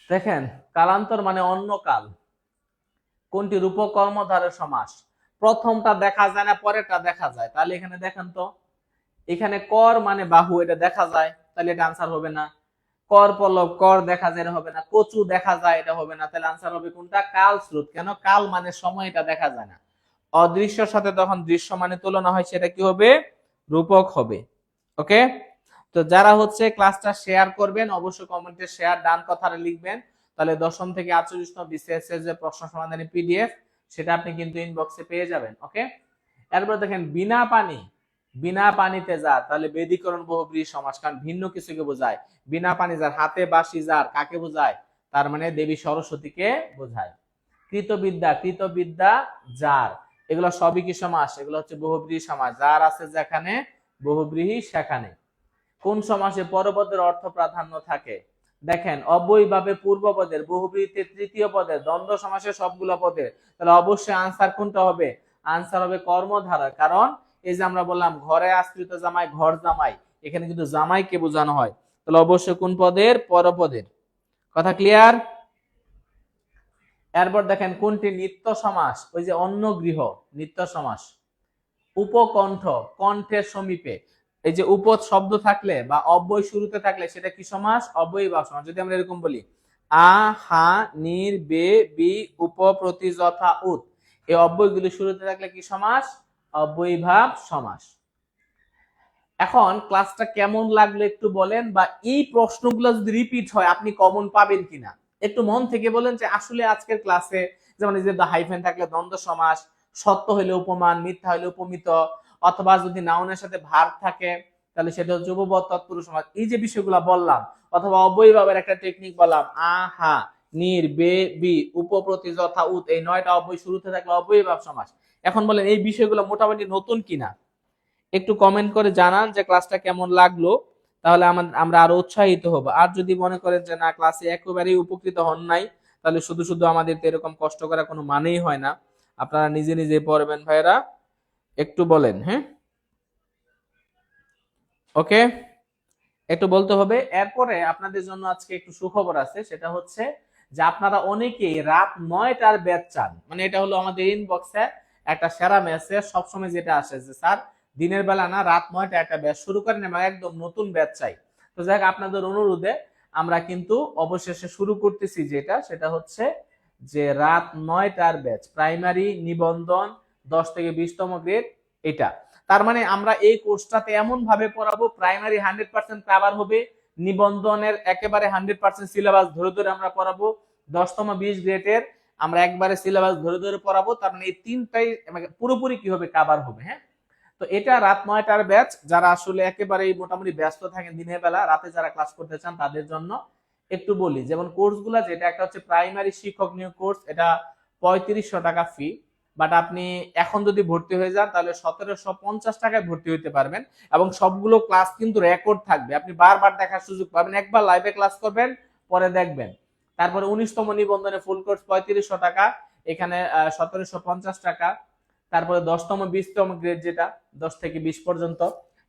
S1: দেখেন কালান্তর মানে অন্য কাল। কোনটি রূপক কর্মধারয় সমাস? প্রথমটা দেখা যায় না, পরেরটা দেখা যায়। তাহলে এখানে দেখেন তো, এখানে কর মানে বাহু, এটা দেখা যায়, তাহলে এটা আনসার হবে না। কর পল্লব, কর দেখা যায়, এটা হবে না। কচু দেখা যায়, এটা হবে না। তাহলে আনসার হবে কোনটা? কাল স্রোত। কেন? কাল মানে সময়, এটা দেখা যায় না। অদৃশ্যর সাথে তখন দৃশ্য মানে তুলনা হয়, সেটা কি হবে? রূপক হবে। ওকে, তো যারা হচ্ছে ক্লাসটা শেয়ার করবেন অবশ্যই কমেন্টে শেয়ার ডান কথাটা লিখবেন। তাহলে দশম থেকে 48তম বিসিএস এর যে প্রশ্ন সমাধানের পিডিএফ, সেটা আপনি কিন্তু ইনবক্সে পেয়ে যাবেন। ওকে, এরপর দেখেন বিনা পানি, বিনা পানিতে যার, তাহলে বেদীকরণ বহুব্রীহি সমাস, কারণ ভিন্ন কিছুকে বোঝায়। বিনা পানি যার, হাতে বাঁশি যার, কাকে বোঝায়? তার মানে দেবী সরস্বতীকে বোঝায়। কৃতবিদ্যা, কৃতবিদ্যা যার, এগুলো সবই কি সমাস? এগুলো হচ্ছে বহুব্রীহি সমাস। যার আছে যেখানে, বহুব্রীহি সেখানে। কোন সমাসে পরপদের অর্থ প্রাধান্য থাকে? দেখেন অব্যয়ভাবে পূর্ব পদের, বহুব্রীহিতে তৃতীয় পদের, দ্বন্দ্ব সমাসে সবগুলো পদের। তাহলে অবশ্যই আনসার কোনটা হবে? আনসার হবে কর্মধারা। কারণ এই যে আমরা বললাম ঘরে আশ্রিত জামাই, ঘর জামাই, এখানে কিন্তু জামাইকে বোঝানো হয়। তাহলে অবশ্যই কোন পদের? পরপদের। কথা ক্লিয়ার? এরপর দেখেন কোনটি নিত্য সমাস? ওই যে অন্য গৃহ, নিত্য সমাস। উপকণ্ঠ, কণ্ঠের সমীপে, এই যে উপ শব্দ থাকলে বা অব্যয় শুরুতে থাকলে সেটা কি সমাস? অব্যয়ীভাব সমাস। যদি আমরা এরকম বলি আ, হা, নির, বে, বি, উপ, প্রতি, যথা, উত, এই অব্যয়গুলি শুরুতে থাকলে কি সমাস? অব্যয়ীভাব সমাস। এখন ক্লাসটা কেমন লাগলো একটু বলেন, বা এই প্রশ্নগুলো যদি রিপিট হয় আপনি কমন পাবেন কিনা একটু মন থেকে বলেন, যে আসলে আজকের ক্লাসে যেমন এই যে হাইফেন থাকলে দ্বন্দ্ব সমাস, সত্য হইলে উপমান, মিথ্যা হইলে উপমিত, অথবা যদি নাউনের সাথে ভার্ব থাকে তাহলে সেটা হচ্ছে উপপদ তৎপুরুষ সমাস, এই যে বিষয়গুলো বললাম, অথবা অব্যয়ীভাবের একটা টেকনিক বললাম, আ, হা, নির, বে, বি, উপ, প্রতি, যথা, উত, এই 9টা অব্যয় শুরুতে থাকলে অব্যয়ীভাব সমাস। এখন বলেন এই বিষয়গুলো মোটামুটি নতুন কিনা একটু কমেন্ট করে জানান যে ক্লাসটা কেমন লাগলো, তাহলে আমরা আরো উৎসাহিত হব। আর যদি মনে করেন যে না ক্লাসে একেবারেই উপকৃত হন নাই, তাহলে শুধু শুধু আমাদের তো এরকম কষ্ট করা কোনো মানেই হয় না। আপনারা নিজে নিজে পড়বেন ভাইরা, একটু বলেন। হ্যাঁ, ওকে, একটু বলতে হবে। এরপরে আপনাদের জন্য আজকে একটু সুখবর আছে, সেটা হচ্ছে যে আপনারা অনেকেই রাত 9টার ব্যাচ চান। মানে এটা হলো আমাদের ইনবক্সে একটা সেরা মেসেজ সবসময় যেটা আসে, যে স্যার দিনের বেলা না, রাত 9টা একটা ব্যাচ শুরু করেন এবং একদম নতুন ব্যাচ চাই। তো যাই হোক, আপনাদের অনুরোধে আমরা কিন্তু অবশেষে শুরু করতেছি, যেটা সেটা হচ্ছে যে রাত 9টার ব্যাচ, প্রাইমারি নিবন্ধন 10 থেকে 20তম গ্রেড, এটা। তার মানে আমরা এই কোর্সটাতে এমন ভাবে পড়াবো, প্রাইমারি 100% কভার হবে, নিবন্ধনের একেবারে 100% সিলেবাস ধরে ধরে আমরা পড়াবো, 10তম 20 গ্রেডের আমরা একবারে সিলেবাস ধরে ধরে পড়াবো। তার মানে এই তিনটাই পুরোপুরি কি হবে? কভার হবে। হ্যাঁ, তো এটা রাত 9টার ব্যাচ। যারা আসলে একেবারে মোটামুটি ব্যস্ত থাকেন দিনের বেলা, রাতে যারা ক্লাস করতে চান তাদের জন্য একটু বলি, যেমন কোর্সগুলা, যেটা একটা হচ্ছে প্রাইমারি শিক্ষক নিয়োগ কোর্স, এটা 3500 টাকা ফি। বাট আপনি এখন যদি ভর্তি হয়ে যান তাহলে 1750 টাকায় ভর্তি হইতে পারবেন, এবং সবগুলো ক্লাস কিন্তু রেকর্ড থাকবে, আপনি বারবার দেখার সুযোগ পাবেন। একবার লাইভে ক্লাস করবেন, পরে দেখবেন। তারপরে 19তম নিবন্ধনে ফুল কোর্স 3500 টাকা, এখানে 1750 টাকা। তারপরে 10তম 20তম গ্রেড, যেটা 10 থেকে 20 পর্যন্ত,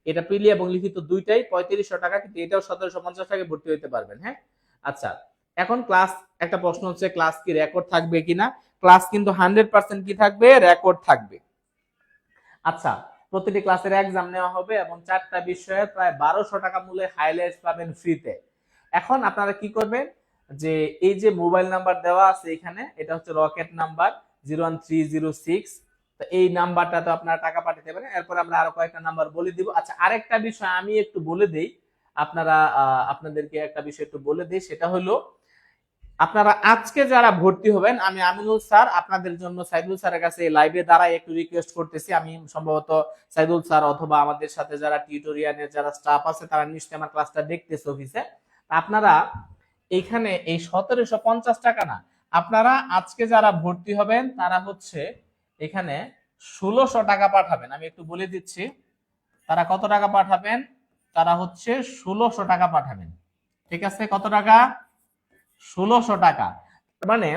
S1: এটা প্রিলি এবং লিখিত দুইটাই 3500 টাকা, কিন্তু এটাও 1750 টাকায় ভর্তি হইতে পারবেন। হ্যাঁ, আচ্ছা, এখন ক্লাস, একটা প্রশ্ন হচ্ছে ক্লাস কি রেকর্ড থাকবে কিনা। ক্লাস কিন্তু 100% কি থাকবে, রেকর্ড থাকবে। আচ্ছা, প্রতিটি ক্লাসের এক্সাম নেওয়া হবে এবং 4টা বিষয়ে প্রায় 1200 টাকা মূল্যে হাইলাইটস পাবেন ফ্রিতে। এখন আপনারা কি করবেন, যে এই যে মোবাইল নাম্বার দেওয়া আছে এখানে, এটা হচ্ছে রকেট নাম্বার 01306, তো এই নাম্বারটাতে আপনারা টাকা পাঠাতে পারেন। এরপর আমরা আরো কয়েকটা নাম্বার বলে দিব। আচ্ছা, আরেকটা বিষয় আমি একটু বলে দেই, আপনারা আপনাদেরকে একটা বিষয় একটু বলে দেই, সেটা হলো আপনারা আজকে যারা ভর্তি হবেন, আমি আমিনুল স্যার আপনাদের জন্য সাইদুল স্যারের কাছে লাইভে দ্বারাই একটু রিকোয়েস্ট করতেছি। আমি সম্ভবত সাইদুল স্যার অথবা আমাদের সাথে যারা টিউটোরিয়ালের যারা স্টাফ আছে তারা নিশ্চয়ই আমার ক্লাসটা দেখতেছে অফিসে। আপনারা এইখানে এই 1750 টাকা না, আপনারা আজকে যারা ভর্তি হবেন তারা হচ্ছে এখানে 1600 টাকা পাঠাবেন। আমি একটু বলে দিচ্ছি তারা কত টাকা পাঠাবেন। তারা হচ্ছে 1600 টাকা পাঠাবেন। ঠিক আছে, কত টাকা, 1600 টাকা। মানে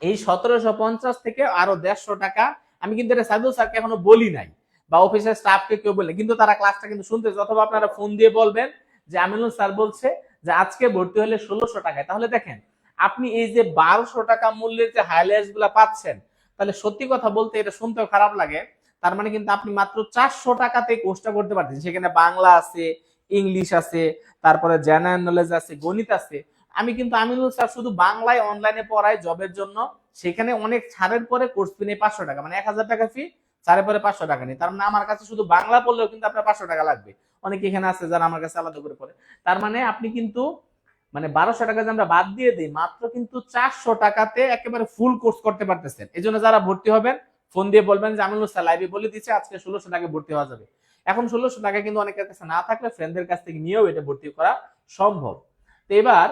S1: এই 1750 থেকে আরো 150 টাকা। আমি কিন্তু এটা সাইদুল স্যারকে এখনো বলি নাই, বা অফিসের স্টাফকে কেউ বলে, কিন্তু তারা ক্লাসটা কিন্তু শুনতেছে, অথবা আপনারা ফোন দিয়ে বলবেন যে আমিনুল স্যার বলছে যে আজকে ভর্তি হলে 1600 টাকায়। তাহলে দেখেন, আপনি এই যে 1200 টাকা মূল্যের যে হাইলাইটস গুলা পাচ্ছেন, তাহলে সত্যি কথা বলতে এটা শুনতেও খারাপ লাগে, তার মানে কিন্তু আপনি মাত্র 400 টাকাতে কোর্সটা করতে পারতেছেন। সেখানে বাংলা আছে, ইংলিশ আছে, তারপরে জেনারেল নলেজ আছে, গণিত আছে। আমি কিন্তু আমিনুল স্যার শুধু বাংলায় অনলাইনে পড়াই জবের জন্য, সেখানে অনেক ছাড়ের পরে কোর্স ফি নেই 500 টাকা, মানে 1000 টাকা ফি, ছাড়ের পরে 500 টাকা নেই। তার মানে আমার কাছে শুধু বাংলা পড়লেও কিন্তু আপনার 500 টাকা লাগবে। অনেকে এখানে আছে যারা আমার কাছে আলাদা করে পড়ে। তার মানে আপনি কিন্তু, মানে 1200 টাকা যে আমরা বাদ দিয়ে দিই, মাত্র কিন্তু 400 টাকাতে একেবারে ফুল কোর্স করতে পারতেছেন। এই জন্য যারা ভর্তি হবেন ফোন দিয়ে বলবেন যে আমিনুল স্যার লাইভে বলে দিচ্ছে আজকে 1600 টাকায় ভর্তি হওয়া যাবে। এখন 1600 টাকা কিন্তু অনেকের কাছে না থাকলে ফ্রেন্ডদের কাছ থেকে নিয়েও এটা ভর্তি করা সম্ভব। তো এবার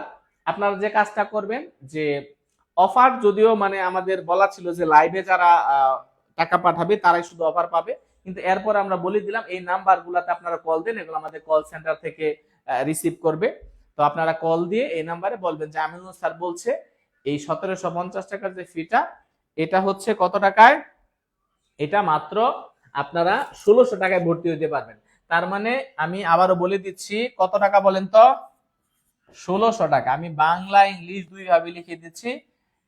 S1: আপনারা যে কাজটা করবেন, যে অফার যদিও মানে আমাদের বলা ছিল যে লাইভে যারা টাকা পাঠাবে তারাই শুধু অফার পাবে, কিন্তু এরপর আমরা বলে দিলাম এই নাম্বারগুলোতে আপনারা কল দেন, এগুলো আমাদের কল সেন্টার থেকে রিসিভ করবে। তো আপনারা কল দিয়ে এই নাম্বারে বলবেন যে আমিনুল স্যার বলছে এই 1750 টাকার যে ফিটা, এটা হচ্ছে কত টাকায়, এটা মাত্র আপনারা 1600 টাকায় ভর্তি হতে পারবেন। তার মানে আমি আবারও বলে দিচ্ছি, কত টাকা বলেন তো, 1600 টাকা। আমি বাংলা ইংলিশ দুই ভাবে লিখে দিচ্ছি,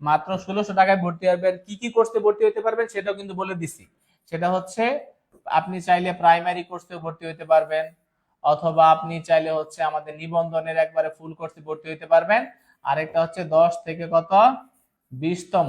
S1: মাত্র 1600 টাকায় ভর্তি হবেন। কি কি কোর্সে ভর্তি হতে পারবেন সেটাও কিন্তু বলে দিছি। সেটা হচ্ছে আপনি চাইলে প্রাইমারি কোর্সে ভর্তি হতে পারবেন, অথবা আপনি চাইলে হচ্ছে আমাদের নিবন্ধনের একবারে ফুল কোর্সে ভর্তি হতে পারবেন, আরেকটা হচ্ছে 10 থেকে কত 20তম,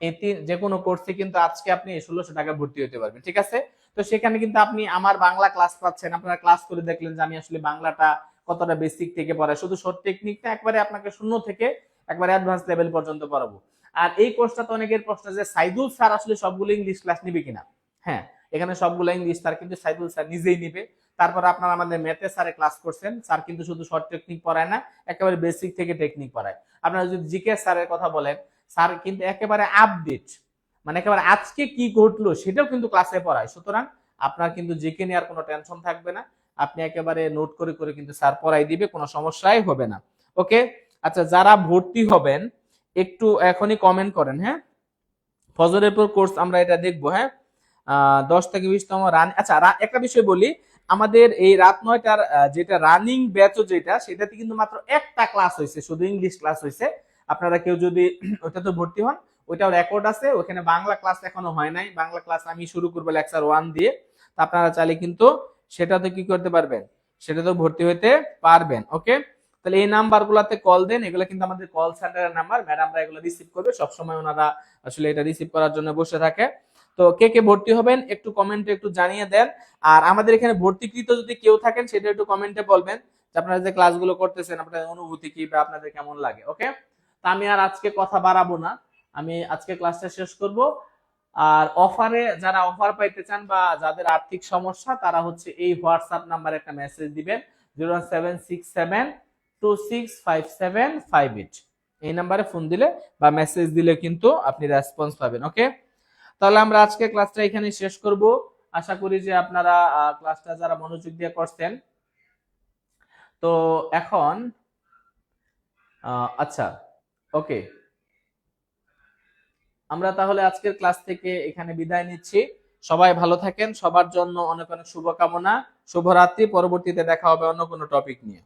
S1: এই যে কোনো কোর্সে কিন্তু আজকে আপনি 1600 টাকা ভর্তি হতে পারবেন। ঠিক আছে, তো সেখানে কিন্তু আপনি আমার বাংলা ক্লাস পাচ্ছেন, আপনারা ক্লাস করে দেখলেন যে আমি আসলে বাংলাটা কতটা বেসিক থেকে পড়াই, শুধু শর্ট টেকনিকটা একবারে আপনাকে শূন্য থেকে একবারে অ্যাডভান্স লেভেল পর্যন্ত পড়াবো। আর এই কোর্সটা তো অনেকের প্রশ্ন যে সাইদুল স্যার আসলে সবগুলো ইংলিশ ক্লাস নিবে কিনা। হ্যাঁ, এখানে সবগুলো ইংলিশ স্যার কিন্তু সাইদুল স্যার নিজেই নিবে। তারপর আপনারা আমাদের ম্যাথে স্যারে ক্লাস করছেন, স্যার কিন্তু শুধু শর্ট টেকনিক পড়ায় না, একেবারে বেসিক থেকে টেকনিক পড়ায়। আপনারা যদি জিকে স্যারের কথা বলেন, স্যার কিন্তু একেবারে আপডেট, মানে একেবারে আজকে কি ঘটলো সেটাও কিন্তু ক্লাসে পড়ায়। সুতরাং আপনার কিন্তু জিকে নিয়ে আর কোনো টেনশন থাকবে না, আপনি একেবারে নোট করে করে কিন্তু স্যার পড়াই দিবে, কোনো সমস্যাই হবে না। ওকে, আচ্ছা, যারা ভর্তি হবেন একটু এখনই কমেন্ট করেন। হ্যাঁ, ফজরের পর কোর্স আমরা এটা দেখবো। হ্যাঁ, 10 থেকে 20তম রান। আচ্ছা, একটা বিষয় বলি, আমাদের এই রাত 9টার যেটা রানিং ব্যাচও যেটা, সেটাতে কিন্তু মাত্র একটা ক্লাস হয়েছে, শুধু ইংলিশ ক্লাস হয়েছে। আপনারা কেউ যদি ওটাতে ভর্তি হন, ওইটাও রেকর্ড আছে, ওখানে বাংলা ক্লাস এখনো হয় নাই। বাংলা ক্লাস আমি শুরু করবো লেকচার 1 দিয়ে। তা আপনারা চাইলে কিন্তু সেটাতে কি করতে পারবেন, সেটাতে ভর্তি হতে পারবেন। ওকে, তাহলে এই নাম্বার গুলাতে কল দেন, এগুলো কিন্তু আমাদের কল সেন্টারের নাম্বার, ম্যাডামরা এগুলো রিসিভ করবে সবসময়, ওনারা আসলে এটা রিসিভ করার জন্য বসে থাকে। তো কে কে ভর্তি হবেন একটু কমেন্টে একটু জানিয়ে দেন। আর আমাদের এখানে ভর্তিকৃত যদি কেউ থাকেন সেটা একটু কমেন্টে বলবেন যে আপনারা যে ক্লাসগুলো করতেছেন আপনাদের অনুভূতি কি বা আপনাদের কেমন লাগে। ওকে, তা আমি আর আজকে কথা বাড়াবো না, আমি আজকে ক্লাসটা শেষ করব। আর অফারে যারা অফার পাইতে চান বা যাদের আর্থিক সমস্যা, তারা হচ্ছে এই হোয়াটসঅ্যাপ নাম্বারে একটা মেসেজ দিবেন, 01767 265758। এই নাম্বারে ফোন দিলে বা মেসেজ দিলে কিন্তু আপনি রেসপন্স পাবেন। ওকে, তাহলে আমরা আজকে ক্লাসটা এখানে শেষ করব। আশা করি যে আপনারা ক্লাসটা যারা মনোযোগ দিয়ে করছেন। তো এখন আচ্ছা, ওকে, আমরা তাহলে আজকের ক্লাস থেকে এখানে বিদায় নিচ্ছি। সবাই ভালো থাকেন, সবার জন্য অনেক অনেক শুভকামনা। শুভরাত্রি। পরবর্তীতে দেখা হবে অন্য কোনো টপিক নিয়ে।